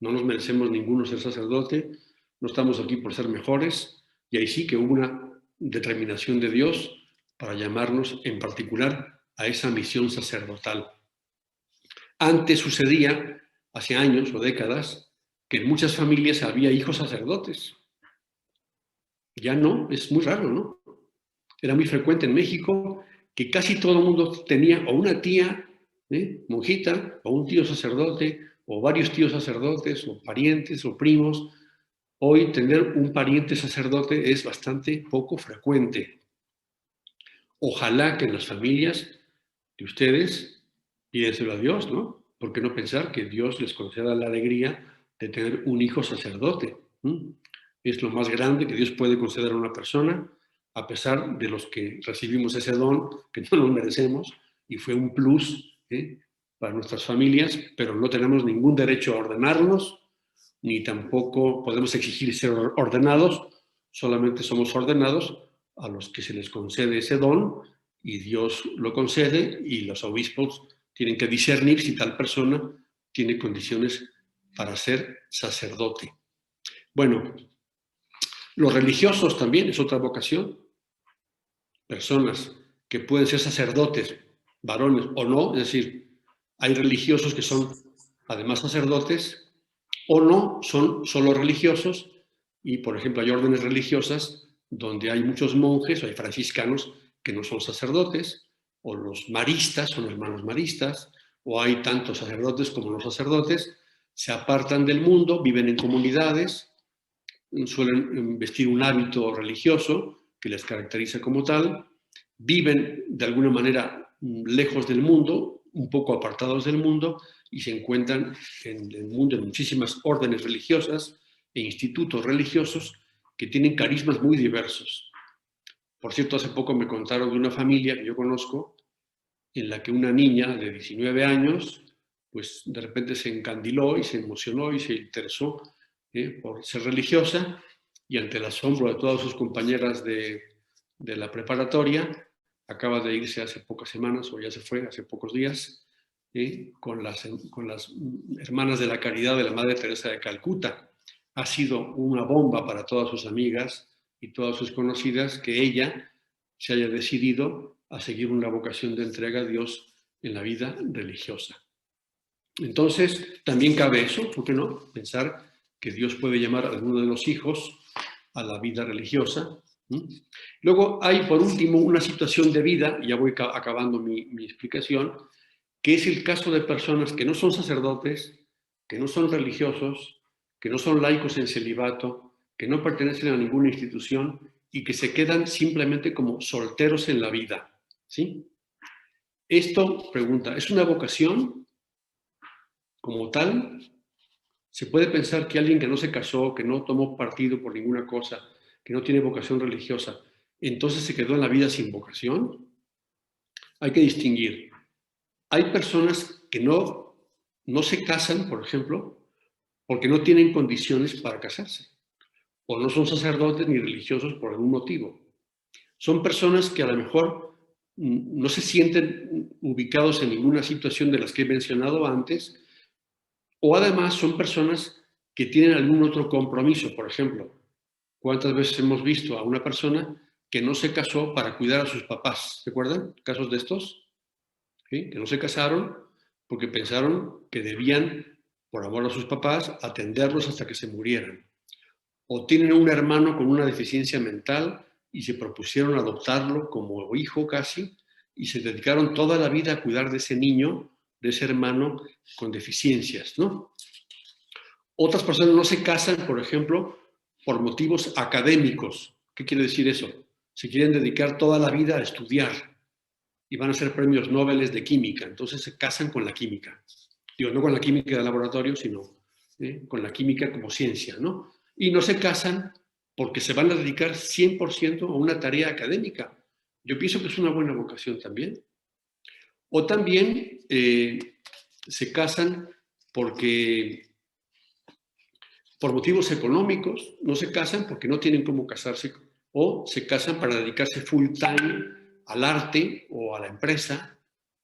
No nos merecemos ninguno ser sacerdote, no estamos aquí por ser mejores, y ahí sí que hubo una determinación de Dios para llamarnos en particular a esa misión sacerdotal. Antes sucedía, hace años o décadas, que en muchas familias había hijos sacerdotes. Ya no, es muy raro, ¿no? Era muy frecuente en México que casi todo el mundo tenía o una tía monjita, o un tío sacerdote, o varios tíos sacerdotes, o parientes, o primos. Hoy tener un pariente sacerdote es bastante poco frecuente. Ojalá que en las familias de ustedes, pídenselo a Dios, ¿no? ¿Por qué no pensar que Dios les conceda la alegría de tener un hijo sacerdote? Es lo más grande que Dios puede conceder a una persona, a pesar de los que recibimos ese don, que no nos merecemos, y fue un plus para nuestras familias, pero no tenemos ningún derecho a ordenarnos, ni tampoco podemos exigir ser ordenados, solamente somos ordenados a los que se les concede ese don y Dios lo concede y los obispos tienen que discernir si tal persona tiene condiciones para ser sacerdote. Bueno, los religiosos también es otra vocación. Personas que pueden ser sacerdotes, varones o no, es decir, hay religiosos que son además sacerdotes o no, son solo religiosos y, por ejemplo, hay órdenes religiosas donde hay muchos monjes o hay franciscanos que no son sacerdotes, o los maristas son hermanos maristas, o hay tantos sacerdotes como no sacerdotes, se apartan del mundo, viven en comunidades, suelen vestir un hábito religioso que les caracteriza como tal, viven de alguna manera lejos del mundo, un poco apartados del mundo, y se encuentran en el mundo en muchísimas órdenes religiosas e institutos religiosos que tienen carismas muy diversos. Por cierto, hace poco me contaron de una familia que yo conozco en la que una niña de 19 años, pues de repente se encandiló y se emocionó y se interesó por ser religiosa, y ante el asombro de todas sus compañeras de la preparatoria, acaba de irse hace pocas semanas, o ya se fue hace pocos días, con las hermanas de la caridad de la Madre Teresa de Calcuta. Ha sido una bomba para todas sus amigas y todas sus conocidas que ella se haya decidido a seguir una vocación de entrega a Dios en la vida religiosa. Entonces, también cabe eso, ¿por qué no? Pensar que Dios puede llamar a alguno de los hijos a la vida religiosa. Luego hay, por último, una situación de vida, y ya voy acabando mi explicación, que es el caso de personas que no son sacerdotes, que no son religiosos, que no son laicos en celibato, que no pertenecen a ninguna institución y que se quedan simplemente como solteros en la vida, ¿sí? Esto, pregunta, ¿es una vocación como tal? ¿Se puede pensar que alguien que no se casó, que no tomó partido por ninguna cosa, que no tiene vocación religiosa, entonces se quedó en la vida sin vocación? Hay que distinguir. Hay personas que no se casan, por ejemplo, porque no tienen condiciones para casarse, o no son sacerdotes ni religiosos por algún motivo. Son personas que a lo mejor no se sienten ubicados en ninguna situación de las que he mencionado antes, o además son personas que tienen algún otro compromiso. Por ejemplo, ¿cuántas veces hemos visto a una persona que no se casó para cuidar a sus papás? ¿Se acuerdan? ¿Casos de estos? ¿Sí? Que no se casaron porque pensaron que debían, por amor a sus papás, atenderlos hasta que se murieran. O tienen un hermano con una deficiencia mental y se propusieron adoptarlo como hijo casi, y se dedicaron toda la vida a cuidar de ese niño, de ese hermano con deficiencias, ¿no? Otras personas no se casan, por ejemplo, por motivos académicos. ¿Qué quiere decir eso? Se quieren dedicar toda la vida a estudiar y van a ser premios Nobel de química, entonces se casan con la química. Digo, no con la química de laboratorio, sino con la química como ciencia, ¿no? Y no se casan porque se van a dedicar 100% a una tarea académica. Yo pienso que es una buena vocación también. O también se casan porque, por motivos económicos, no se casan porque no tienen cómo casarse, o se casan para dedicarse full time al arte o a la empresa.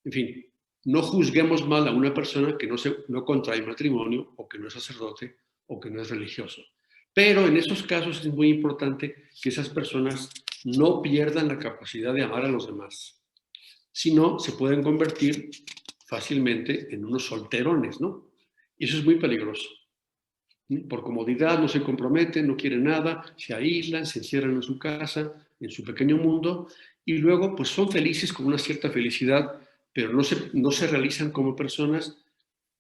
En fin, no juzguemos mal a una persona que no contrae matrimonio, o que no es sacerdote, o que no es religioso. Pero en esos casos es muy importante que esas personas no pierdan la capacidad de amar a los demás. Si no, se pueden convertir fácilmente en unos solterones, ¿no? Y eso es muy peligroso. Por comodidad no se comprometen, no quieren nada, se aíslan, se encierran en su casa, en su pequeño mundo, y luego pues son felices con una cierta felicidad, pero no se realizan como personas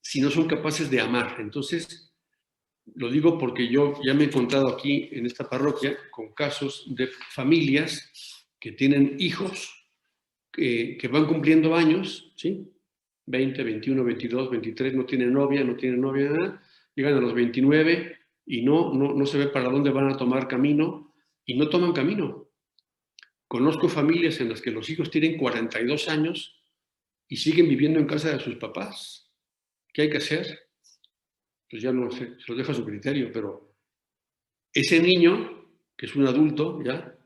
si no son capaces de amar. Entonces, lo digo porque yo ya me he encontrado aquí en esta parroquia con casos de familias que tienen hijos que van cumpliendo años, ¿sí? 20, 21, 22, 23, no tienen novia, nada, llegan a los 29 y no se ve para dónde van a tomar camino, y no toman camino. Conozco familias en las que los hijos tienen 42 años y siguen viviendo en casa de sus papás. ¿Qué hay que hacer? Pues ya no sé, se los dejo a su criterio, pero ese niño, que es un adulto ya,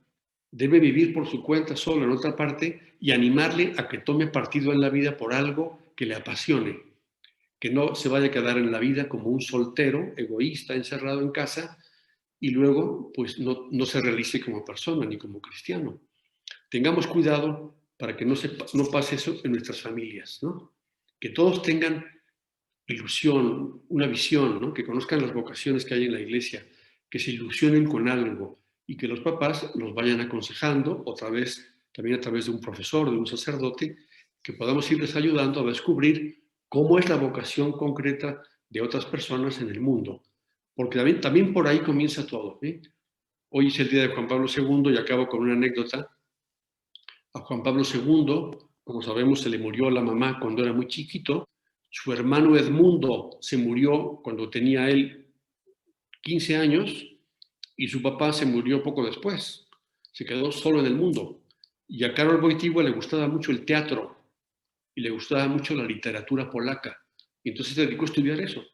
debe vivir por su cuenta solo en otra parte y animarle a que tome partido en la vida por algo que le apasione, que no se vaya a quedar en la vida como un soltero, egoísta, encerrado en casa y luego pues no se realice como persona ni como cristiano. Tengamos cuidado para que no pase eso en nuestras familias, ¿no? Que todos tengan ilusión, una visión, ¿no? Que conozcan las vocaciones que hay en la iglesia, que se ilusionen con algo y que los papás los vayan aconsejando, otra vez, también a través de un profesor, de un sacerdote, que podamos irles ayudando a descubrir cómo es la vocación concreta de otras personas en el mundo. Porque también por ahí comienza todo, ¿eh? Hoy es el día de Juan Pablo II y acabo con una anécdota. A Juan Pablo II, como sabemos, se le murió la mamá cuando era muy chiquito. Su hermano Edmundo se murió cuando tenía él 15 años y su papá se murió poco después. Se quedó solo en el mundo. Y a Karol Wojtyła le gustaba mucho el teatro y le gustaba mucho la literatura polaca. Y entonces se dedicó a estudiar eso.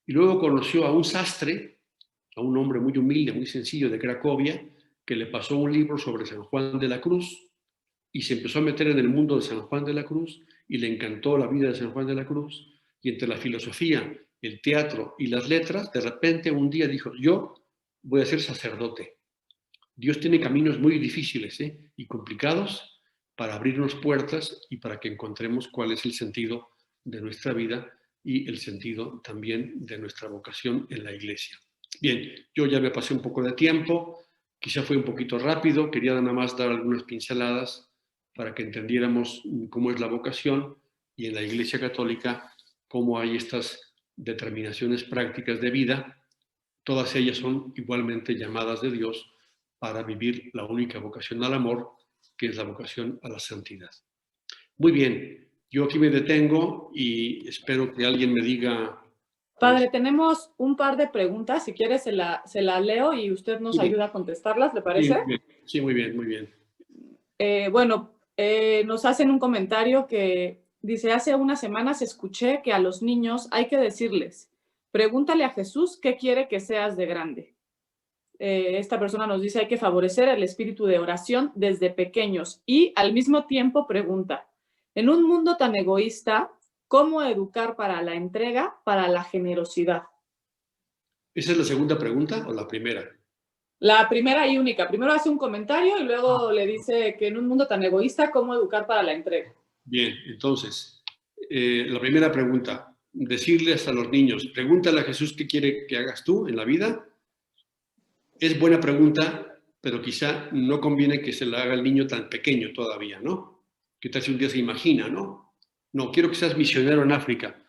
Y luego conoció a un sastre, a un hombre muy humilde, muy sencillo de Cracovia, que le pasó un libro sobre San Juan de la Cruz y se empezó a meter en el mundo de San Juan de la Cruz y le encantó la vida de San Juan de la Cruz. Y entre la filosofía, el teatro y las letras, de repente un día dijo, yo voy a ser sacerdote. Dios tiene caminos muy difíciles y complicados para abrirnos puertas y para que encontremos cuál es el sentido de nuestra vida y el sentido también de nuestra vocación en la iglesia. Bien, yo ya me pasé un poco de tiempo, quizá fue un poquito rápido, quería nada más dar algunas pinceladas para que entendiéramos cómo es la vocación y en la Iglesia Católica cómo hay estas determinaciones prácticas de vida. Todas ellas son igualmente llamadas de Dios para vivir la única vocación al amor, que es la vocación a la santidad. Muy bien, yo aquí me detengo y espero que alguien me diga. Padre, tenemos un par de preguntas, si quiere se la leo y usted nos ayuda a contestarlas, ¿le parece? Sí, muy bien, muy bien. Nos hacen un comentario que dice, hace unas semanas escuché que a los niños hay que decirles, pregúntale a Jesús qué quiere que seas de grande. Esta persona nos dice, hay que favorecer el espíritu de oración desde pequeños y al mismo tiempo pregunta, en un mundo tan egoísta, ¿cómo educar para la entrega, para la generosidad? ¿Esa es la segunda pregunta o la primera? La primera y única. Primero hace un comentario y luego le dice que en un mundo tan egoísta, ¿cómo educar para la entrega? Bien, entonces, la primera pregunta, decirles a los niños, pregúntale a Jesús qué quiere que hagas tú en la vida. Es buena pregunta, pero quizá no conviene que se la haga el niño tan pequeño todavía, ¿no? Que tal si un día se imagina, ¿no? No, quiero que seas misionero en África.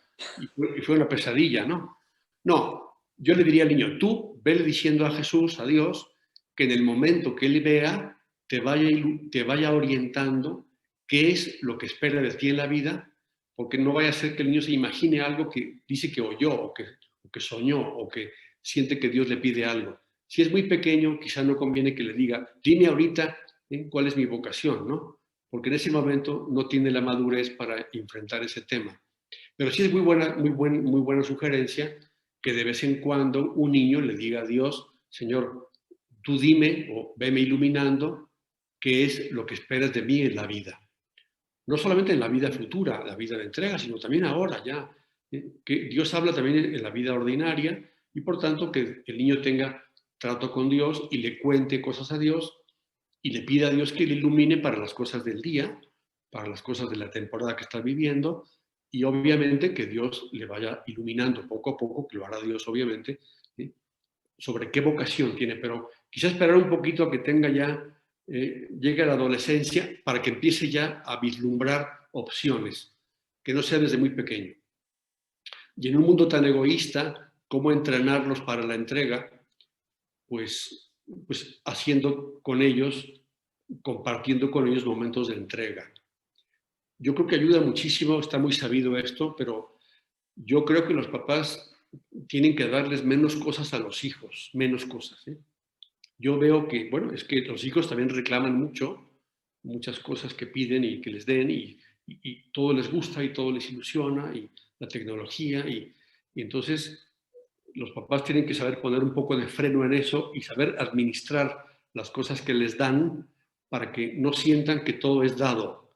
Y fue una pesadilla, ¿no? No, yo le diría al niño, tú vele diciendo a Jesús, a Dios, que en el momento que él vea, te vaya orientando qué es lo que espera de ti en la vida, porque no vaya a ser que el niño se imagine algo que dice que oyó, o que soñó, o que siente que Dios le pide algo. Si es muy pequeño, quizá no conviene que le diga, dime ahorita cuál es mi vocación, ¿no? Porque en ese momento no tiene la madurez para enfrentar ese tema. Pero sí es muy buena sugerencia que de vez en cuando un niño le diga a Dios, Señor, tú dime o veme iluminando qué es lo que esperas de mí en la vida. No solamente en la vida futura, la vida de entrega, sino también ahora ya. Que Dios habla también en la vida ordinaria y por tanto que el niño tenga trato con Dios y le cuente cosas a Dios y le pida a Dios que le ilumine para las cosas del día, para las cosas de la temporada que está viviendo y obviamente que Dios le vaya iluminando poco a poco, que lo hará Dios obviamente, ¿sí? Sobre qué vocación tiene, pero quizá esperar un poquito a que tenga ya, llegue a la adolescencia para que empiece ya a vislumbrar opciones, que no sea desde muy pequeño. Y en un mundo tan egoísta, ¿cómo entrenarlos para la entrega? Pues haciendo con ellos, compartiendo con ellos momentos de entrega. Yo creo que ayuda muchísimo, está muy sabido esto, pero yo creo que los papás tienen que darles menos cosas a los hijos, menos cosas. Yo veo que, bueno, es que los hijos también reclaman muchas cosas que piden y que les den y todo les gusta y todo les ilusiona y la tecnología y entonces los papás tienen que saber poner un poco de freno en eso y saber administrar las cosas que les dan para que no sientan que todo es dado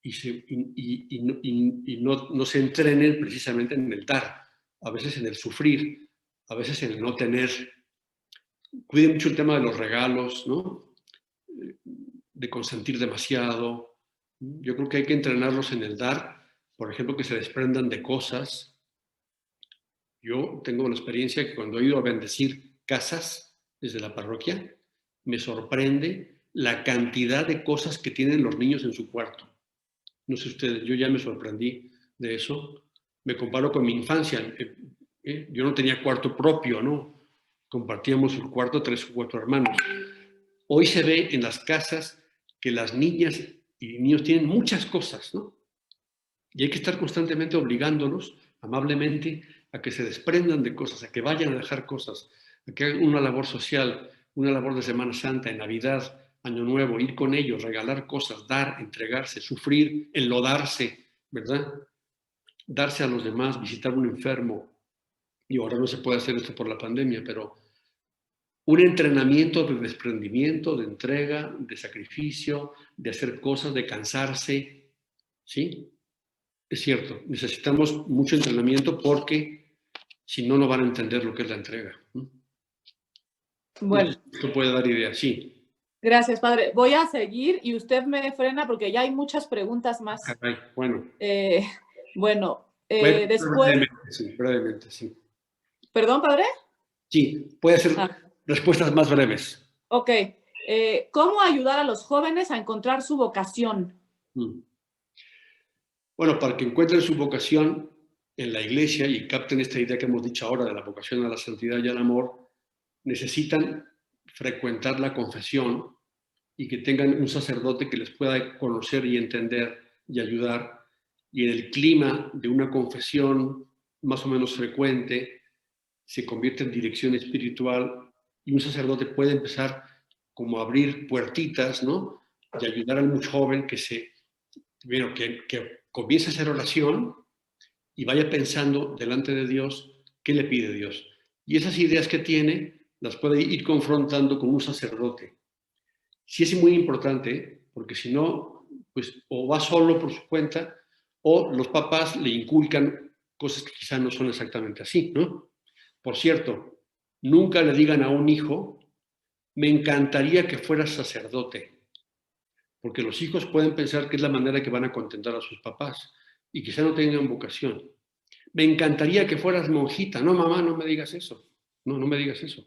y no se entrenen precisamente en el dar, a veces en el sufrir, a veces en el no tener. Cuiden mucho el tema de los regalos, ¿no? De consentir demasiado. Yo creo que hay que entrenarlos en el dar, por ejemplo, que se desprendan de cosas. Yo tengo la experiencia que cuando he ido a bendecir casas desde la parroquia, me sorprende la cantidad de cosas que tienen los niños en su cuarto. No sé ustedes, yo ya me sorprendí de eso. Me comparo con mi infancia. Yo no tenía cuarto propio, ¿no? Compartíamos el cuarto 3 o 4 hermanos. Hoy se ve en las casas que las niñas y niños tienen muchas cosas, ¿no? Y hay que estar constantemente obligándolos, amablemente, a que se desprendan de cosas, a que vayan a dejar cosas, a que hagan una labor social, una labor de Semana Santa, en Navidad, Año Nuevo, ir con ellos, regalar cosas, dar, entregarse, sufrir, enlodarse, ¿verdad? Darse a los demás, visitar a un enfermo. Y ahora no se puede hacer esto por la pandemia, pero un entrenamiento de desprendimiento, de entrega, de sacrificio, de hacer cosas, de cansarse, ¿sí? Es cierto, necesitamos mucho entrenamiento porque si no, no van a entender lo que es la entrega. Bueno, Esto puede dar ideas, sí. gracias, padre. Voy a seguir y usted me frena porque ya hay muchas preguntas más. Caray, bueno. Bueno, Bueno, después... brevemente, sí. ¿Perdón, padre? Sí, puede ser respuestas más breves. Ok. ¿Cómo ayudar a los jóvenes a encontrar su vocación? Bueno, para que encuentren su vocación en la iglesia y capten esta idea que hemos dicho ahora de la vocación a la santidad y al amor, necesitan frecuentar la confesión y que tengan un sacerdote que les pueda conocer y entender y ayudar. Y en el clima de una confesión más o menos frecuente, se convierte en dirección espiritual y un sacerdote puede empezar como a abrir puertitas, ¿no? Y ayudar al muy joven que comience a hacer oración y vaya pensando delante de Dios qué le pide Dios. Y esas ideas que tiene las puede ir confrontando con un sacerdote. Sí es muy importante, porque si no, pues o va solo por su cuenta o los papás le inculcan cosas que quizás no son exactamente así, ¿no? Por cierto, nunca le digan a un hijo, me encantaría que fueras sacerdote, porque los hijos pueden pensar que es la manera que van a contentar a sus papás y quizá no tengan vocación. Me encantaría que fueras monjita. No, mamá, no me digas eso. No, no me digas eso.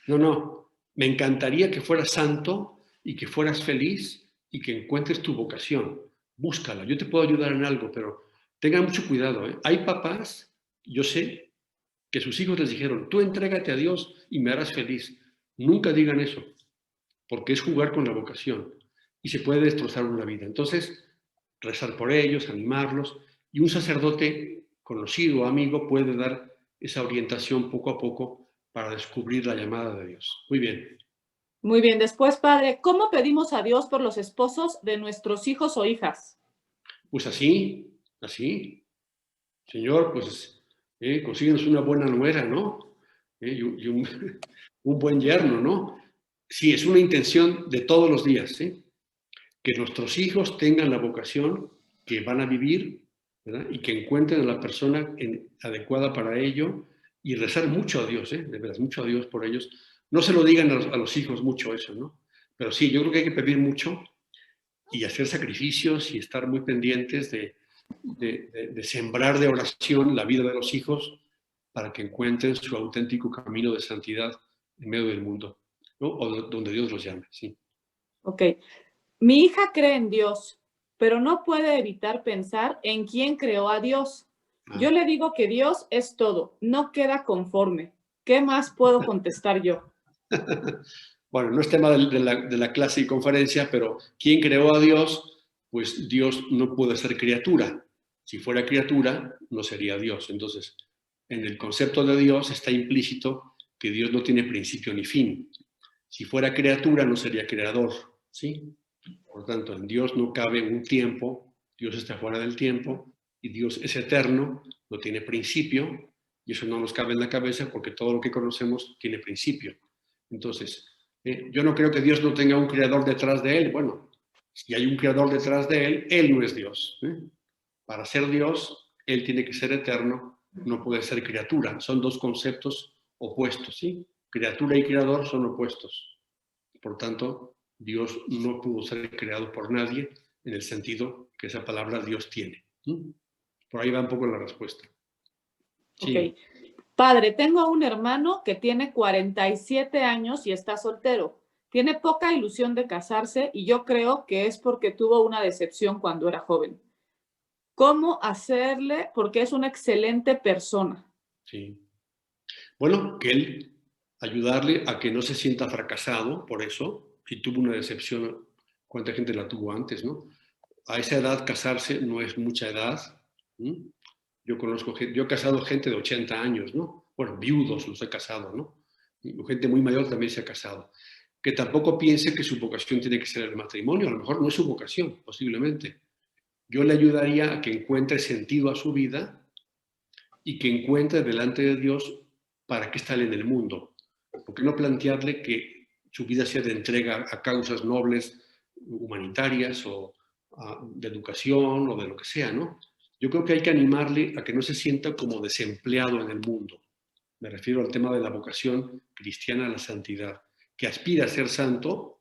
No, no. Me encantaría que fueras santo y que fueras feliz y que encuentres tu vocación. Búscala. Yo te puedo ayudar en algo, pero tengan mucho cuidado, ¿eh? Hay papás, yo sé, que sus hijos les dijeron, tú entrégate a Dios y me harás feliz. Nunca digan eso, porque es jugar con la vocación y se puede destrozar una vida. Entonces, rezar por ellos, animarlos, y un sacerdote conocido o amigo puede dar esa orientación poco a poco para descubrir la llamada de Dios. Muy bien. Muy bien. Después, padre, ¿cómo pedimos a Dios por los esposos de nuestros hijos o hijas? Pues así. Señor, pues consíguenos una buena nuera, ¿no? Y un buen yerno, ¿no? Sí, es una intención de todos los días, ¿eh? Que nuestros hijos tengan la vocación que van a vivir, ¿verdad? Y que encuentren a la persona adecuada para ello y rezar mucho a Dios, de verdad, mucho a Dios por ellos. No se lo digan a los hijos mucho eso, ¿no? Pero sí, yo creo que hay que pedir mucho y hacer sacrificios y estar muy pendientes de sembrar de oración la vida de los hijos para que encuentren su auténtico camino de santidad en medio del mundo, ¿no? O donde Dios los llame, sí. Ok. Mi hija cree en Dios, pero no puede evitar pensar en quién creó a Dios. Yo le digo que Dios es todo, no queda conforme. ¿Qué más puedo contestar yo? Bueno, no es tema de la clase y conferencia, pero ¿quién creó a Dios? Pues Dios no puede ser criatura. Si fuera criatura, no sería Dios. Entonces, en el concepto de Dios está implícito que Dios no tiene principio ni fin. Si fuera criatura, no sería creador, ¿sí? Por tanto, en Dios no cabe un tiempo, Dios está fuera del tiempo y Dios es eterno, no tiene principio, y eso no nos cabe en la cabeza porque todo lo que conocemos tiene principio. Entonces, Yo no creo que Dios no tenga un creador detrás de él. Bueno, si hay un creador detrás de él no es Dios. Para ser Dios, él tiene que ser eterno, no puede ser criatura. Son dos conceptos opuestos, ¿sí? Criatura y creador son opuestos. Por tanto, Dios no pudo ser creado por nadie en el sentido que esa palabra Dios tiene. Por ahí va un poco la respuesta. Sí. Ok. Padre, tengo un hermano que tiene 47 años y está soltero. Tiene poca ilusión de casarse y yo creo que es porque tuvo una decepción cuando era joven. ¿Cómo hacerle? Porque es una excelente persona. Sí. Bueno, que él ayudarle a que no se sienta fracasado por eso. Si tuvo una decepción, ¿cuánta gente la tuvo antes, no? A esa edad casarse no es mucha edad. Yo he casado gente de 80 años, ¿no? Bueno, viudos los he casado, ¿no? Y gente muy mayor también se ha casado. Que tampoco piense que su vocación tiene que ser el matrimonio, a lo mejor no es su vocación, posiblemente. Yo le ayudaría a que encuentre sentido a su vida y que encuentre delante de Dios para qué está en el mundo. ¿Por qué no plantearle que su vida sea de entrega a causas nobles, humanitarias o de educación o de lo que sea, ¿no? Yo creo que hay que animarle a que no se sienta como desempleado en el mundo. Me refiero al tema de la vocación cristiana a la santidad, que aspira a ser santo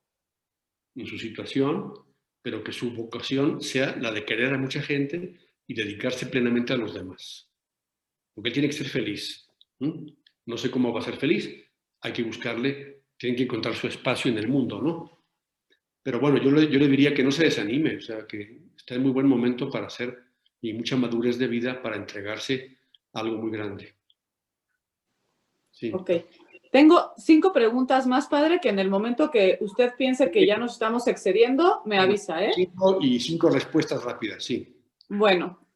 en su situación, pero que su vocación sea la de querer a mucha gente y dedicarse plenamente a los demás. Porque él tiene que ser feliz. No sé cómo va a ser feliz. Hay que buscarle, tienen que encontrar su espacio en el mundo, ¿no? Pero bueno, yo le diría que no se desanime, o sea, que está en muy buen momento para hacer y mucha madurez de vida para entregarse a algo muy grande. Sí. Ok. Tengo 5 preguntas más, padre, que en el momento que usted piense que ya nos estamos excediendo, me avisa, ¿eh? 5 respuestas rápidas, sí. Bueno,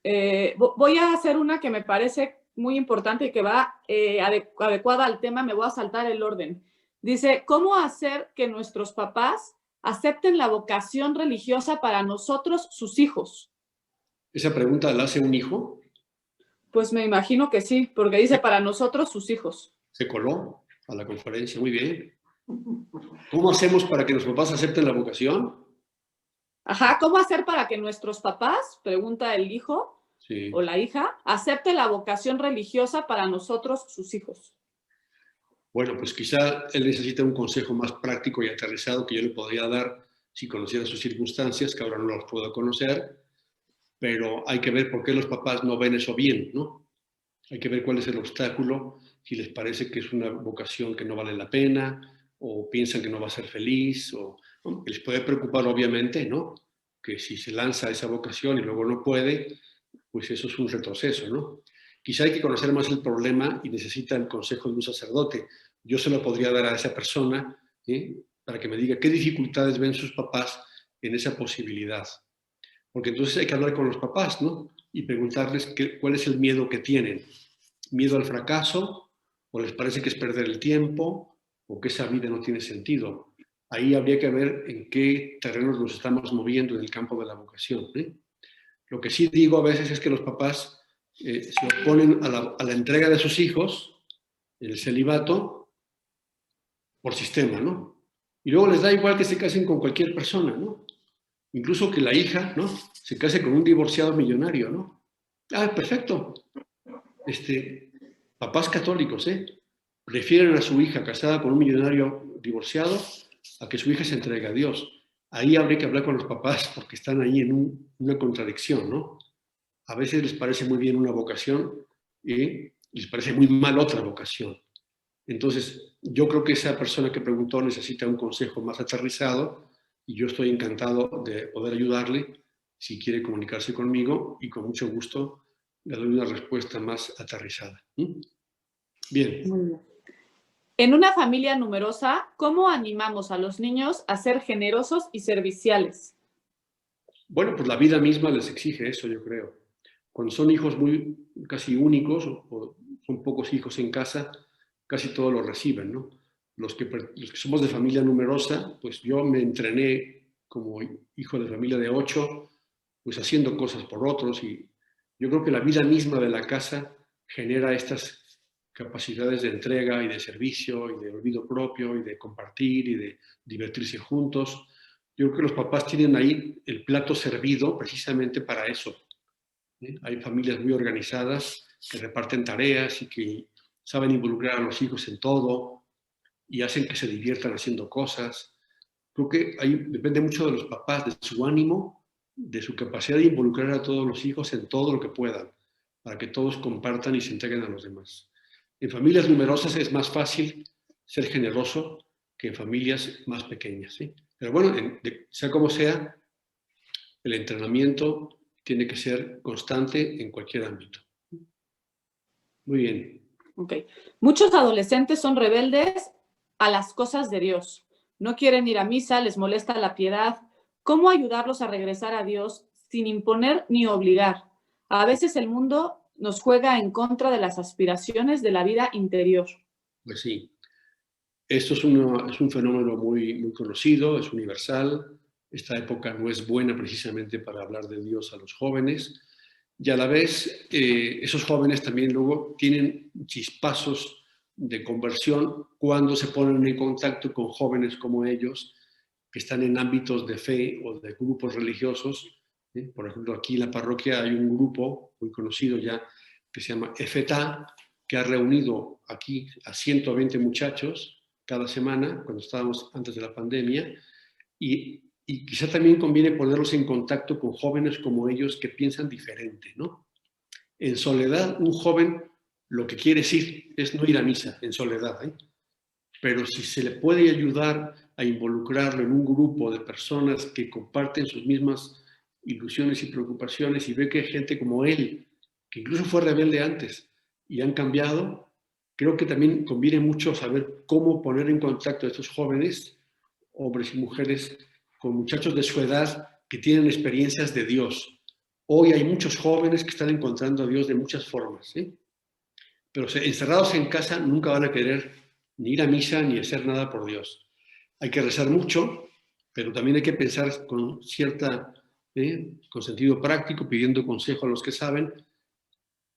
voy a hacer una que me parece muy importante y que va adecuada al tema. Me voy a saltar el orden. Dice, ¿cómo hacer que nuestros papás acepten la vocación religiosa para nosotros, sus hijos? ¿Esa pregunta la hace un hijo? Pues me imagino que sí, porque dice para nosotros, sus hijos. Se coló a la conferencia, muy bien. ¿Cómo hacemos para que los papás acepten la vocación? Ajá, ¿cómo hacer para que nuestros papás, pregunta el hijo Sí. o la hija, acepte la vocación religiosa para nosotros, sus hijos? Bueno, pues quizá él necesita un consejo más práctico y aterrizado que yo le podría dar si conociera sus circunstancias, que ahora no las puedo conocer, pero hay que ver por qué los papás no ven eso bien, ¿no? Hay que ver cuál es el obstáculo, si les parece que es una vocación que no vale la pena, o piensan que no va a ser feliz, o bueno, les puede preocupar obviamente, ¿no? Que si se lanza a esa vocación y luego no puede, pues eso es un retroceso, ¿no? Quizá hay que conocer más el problema y necesita el consejo de un sacerdote. Yo se lo podría dar a esa persona para que me diga qué dificultades ven sus papás en esa posibilidad. Porque entonces hay que hablar con los papás, ¿no? Y preguntarles cuál es el miedo que tienen. ¿Miedo al fracaso? ¿O les parece que es perder el tiempo? ¿O que esa vida no tiene sentido? Ahí habría que ver en qué terrenos nos estamos moviendo en el campo de la vocación. Lo que sí digo a veces es que los papás se oponen a la entrega de sus hijos en el celibato por sistema, ¿no? Y luego les da igual que se casen con cualquier persona, ¿no? Incluso que la hija, ¿no? Se case con un divorciado millonario, ¿no? Ah, perfecto. Papás católicos, prefieren a su hija casada con un millonario divorciado a que su hija se entregue a Dios. Ahí habría que hablar con los papás porque están ahí en una contradicción, ¿no? A veces les parece muy bien una vocación y les parece muy mal otra vocación. Entonces, yo creo que esa persona que preguntó necesita un consejo más aterrizado y yo estoy encantado de poder ayudarle si quiere comunicarse conmigo y con mucho gusto le doy una respuesta más aterrizada. Bien. Muy bien. En una familia numerosa, ¿cómo animamos a los niños a ser generosos y serviciales? Bueno, pues la vida misma les exige eso, yo creo. Cuando son hijos casi únicos o son pocos hijos en casa, casi todos lo reciben, ¿no? Los que somos de familia numerosa, pues yo me entrené como hijo de familia de 8, pues haciendo cosas por otros y yo creo que la vida misma de la casa genera estas capacidades de entrega y de servicio y de olvido propio y de compartir y de divertirse juntos. Yo creo que los papás tienen ahí el plato servido precisamente para eso. Hay familias muy organizadas que reparten tareas y que saben involucrar a los hijos en todo y hacen que se diviertan haciendo cosas. Creo que ahí depende mucho de los papás, de su ánimo, de su capacidad de involucrar a todos los hijos en todo lo que puedan, para que todos compartan y se entreguen a los demás. En familias numerosas es más fácil ser generoso que en familias más pequeñas, ¿sí? Pero bueno, sea como sea, el entrenamiento tiene que ser constante en cualquier ámbito. Muy bien. Okay. Muchos adolescentes son rebeldes a las cosas de Dios. No quieren ir a misa, les molesta la piedad. ¿Cómo ayudarlos a regresar a Dios sin imponer ni obligar? A veces el mundo nos juega en contra de las aspiraciones de la vida interior. Pues sí. Esto es un fenómeno muy conocido, es universal. Esta época no es buena precisamente para hablar de Dios a los jóvenes. Y a la vez, esos jóvenes también luego tienen chispazos de conversión cuando se ponen en contacto con jóvenes como ellos, que están en ámbitos de fe o de grupos religiosos. Por ejemplo, aquí en la parroquia hay un grupo muy conocido ya que se llama EFETA, que ha reunido aquí a 120 muchachos cada semana, cuando estábamos antes de la pandemia, y quizá también conviene ponerlos en contacto con jóvenes como ellos que piensan diferente, ¿no? En soledad, un joven lo que quiere es no ir a misa, en soledad, ¿eh? Pero si se le puede ayudar a involucrarlo en un grupo de personas que comparten sus mismas ilusiones y preocupaciones y ve que hay gente como él, que incluso fue rebelde antes y han cambiado, creo que también conviene mucho saber cómo poner en contacto a estos jóvenes, hombres y mujeres, con muchachos de su edad que tienen experiencias de Dios. Hoy hay muchos jóvenes que están encontrando a Dios de muchas formas, ¿sí? Pero encerrados en casa nunca van a querer ni ir a misa ni hacer nada por Dios. Hay que rezar mucho, pero también hay que pensar con con sentido práctico, pidiendo consejo a los que saben,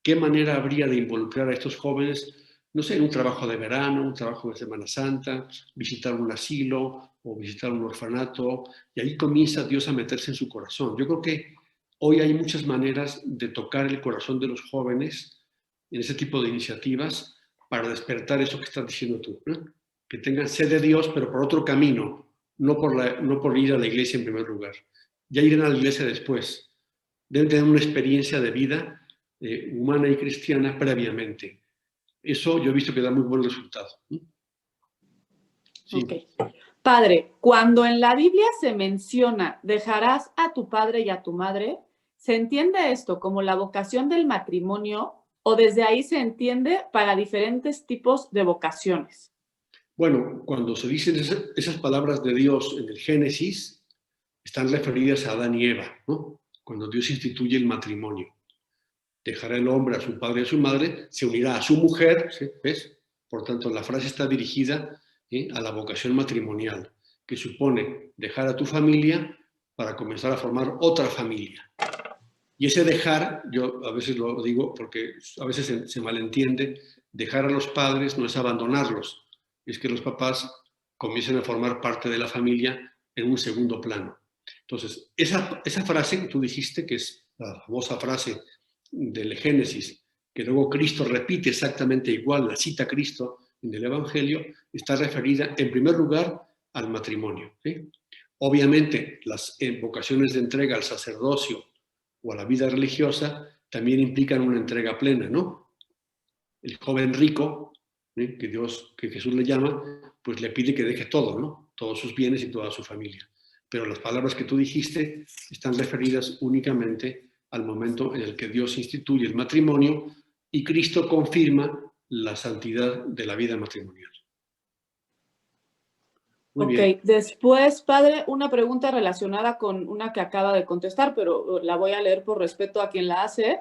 qué manera habría de involucrar a estos jóvenes, no sé, en un trabajo de verano, un trabajo de Semana Santa, visitar un asilo o visitar un orfanato, y ahí comienza Dios a meterse en su corazón. Yo creo que hoy hay muchas maneras de tocar el corazón de los jóvenes en ese tipo de iniciativas para despertar eso que estás diciendo tú, ¿no? Que tengan sed de Dios, pero por otro camino, no por ir a la iglesia en primer lugar. Ya irán a la iglesia después. Deben tener una experiencia de vida humana y cristiana previamente. Eso yo he visto que da muy buen resultado. Sí. Okay. Padre, cuando en la Biblia se menciona dejarás a tu padre y a tu madre, ¿se entiende esto como la vocación del matrimonio o desde ahí se entiende para diferentes tipos de vocaciones? Bueno, cuando se dicen esas palabras de Dios en el Génesis, están referidas a Adán y Eva, ¿no? Cuando Dios instituye el matrimonio. Dejará el hombre a su padre y a su madre, se unirá a su mujer, ¿sí? ¿Ves? Por tanto, la frase está dirigida a la vocación matrimonial, que supone dejar a tu familia para comenzar a formar otra familia. Y ese dejar, yo a veces lo digo porque a veces se malentiende, dejar a los padres no es abandonarlos, es que los papás comiencen a formar parte de la familia en un segundo plano. Entonces, esa frase que tú dijiste, que es la famosa frase del Génesis, que luego Cristo repite exactamente igual, la cita Cristo en el Evangelio, está referida en primer lugar al matrimonio, ¿sí? Obviamente, las vocaciones de entrega al sacerdocio o a la vida religiosa también implican una entrega plena, ¿no? El joven rico, que Jesús le llama, pues le pide que deje todo, ¿no? Todos sus bienes y toda su familia. Pero las palabras que tú dijiste están referidas únicamente al momento en el que Dios instituye el matrimonio y Cristo confirma la santidad de la vida matrimonial. Muy bien. Después, padre, una pregunta relacionada con una que acaba de contestar, pero la voy a leer por respeto a quien la hace.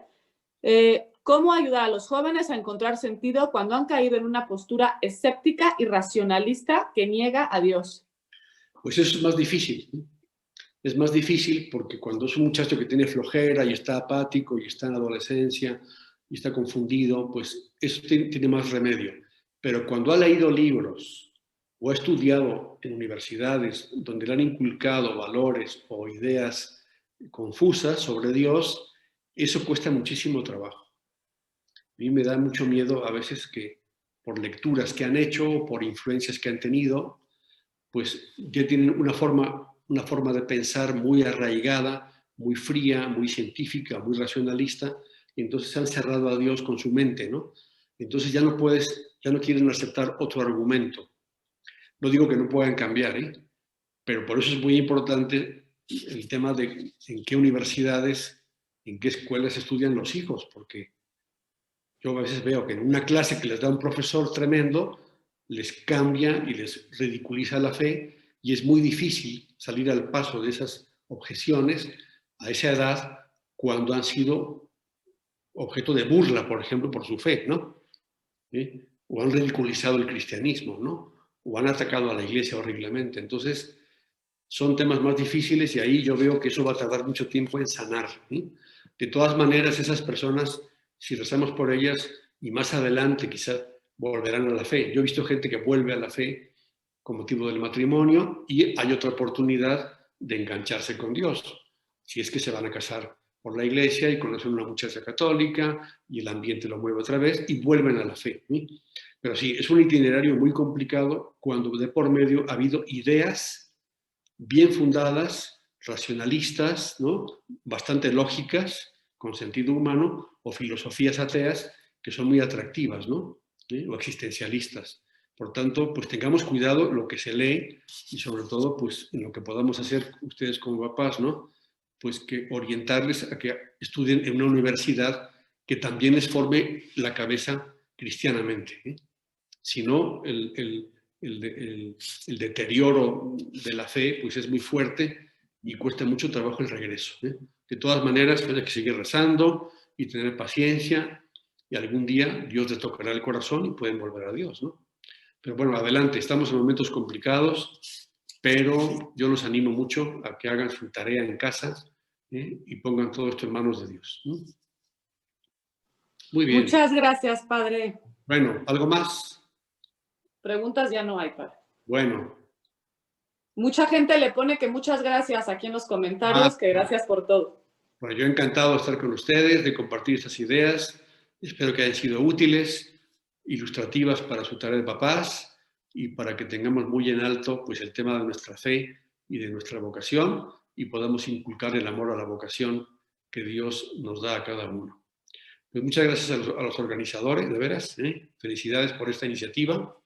¿Cómo ayudar a los jóvenes a encontrar sentido cuando han caído en una postura escéptica y racionalista que niega a Dios? Pues eso es más difícil, ¿no? Es más difícil porque cuando es un muchacho que tiene flojera y está apático y está en adolescencia y está confundido, pues eso tiene más remedio. Pero cuando ha leído libros o ha estudiado en universidades donde le han inculcado valores o ideas confusas sobre Dios, eso cuesta muchísimo trabajo. A mí me da mucho miedo a veces que por lecturas que han hecho, por influencias que han tenido, pues ya tienen una forma de pensar muy arraigada, muy fría, muy científica, muy racionalista, y entonces se han cerrado a Dios con su mente, ¿no? Entonces ya no quieren aceptar otro argumento. No digo que no puedan cambiar, ¿eh? Pero por eso es muy importante el tema de en qué universidades, en qué escuelas estudian los hijos, porque yo a veces veo que en una clase que les da un profesor tremendo, les cambia y les ridiculiza la fe y es muy difícil salir al paso de esas objeciones a esa edad cuando han sido objeto de burla, por ejemplo, por su fe, ¿no? ¿Sí? O han ridiculizado el cristianismo, ¿no? O han atacado a la iglesia horriblemente. Entonces, son temas más difíciles y ahí yo veo que eso va a tardar mucho tiempo en sanar. ¿Sí? De todas maneras, esas personas, si rezamos por ellas y más adelante quizás volverán a la fe. Yo he visto gente que vuelve a la fe con motivo del matrimonio y hay otra oportunidad de engancharse con Dios. Si es que se van a casar por la iglesia y conocen una muchacha católica y el ambiente lo mueve otra vez y vuelven a la fe. ¿Sí? Pero sí, es un itinerario muy complicado cuando de por medio ha habido ideas bien fundadas, racionalistas, ¿no? Bastante lógicas, con sentido humano, o filosofías ateas que son muy atractivas, ¿no? ¿Sí? O existencialistas. Por tanto, pues tengamos cuidado lo que se lee y sobre todo, pues en lo que podamos hacer ustedes como papás, ¿no? Pues que orientarles a que estudien en una universidad que también les forme la cabeza cristianamente. ¿Eh? Si no, el deterioro de la fe pues es muy fuerte y cuesta mucho trabajo el regreso. ¿Eh? De todas maneras, pues hay que seguir rezando y tener paciencia y algún día Dios les tocará el corazón y pueden volver a Dios, ¿no? Pero bueno, adelante, estamos en momentos complicados, pero yo los animo mucho a que hagan su tarea en casa y pongan todo esto en manos de Dios. ¿No? Muy bien. Muchas gracias, padre. Bueno, ¿algo más? Preguntas ya no hay, padre. Bueno. Mucha gente le pone que muchas gracias aquí en los comentarios, que gracias por todo. Bueno, yo encantado de estar con ustedes, de compartir estas ideas. Espero que hayan sido útiles, ilustrativas para su tarea de papás y para que tengamos muy en alto pues, el tema de nuestra fe y de nuestra vocación y podamos inculcar el amor a la vocación que Dios nos da a cada uno. Pues muchas gracias a los organizadores, de veras. Felicidades por esta iniciativa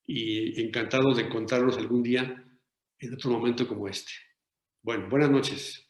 y encantado de encontrarnos algún día en otro momento como este. Bueno, buenas noches.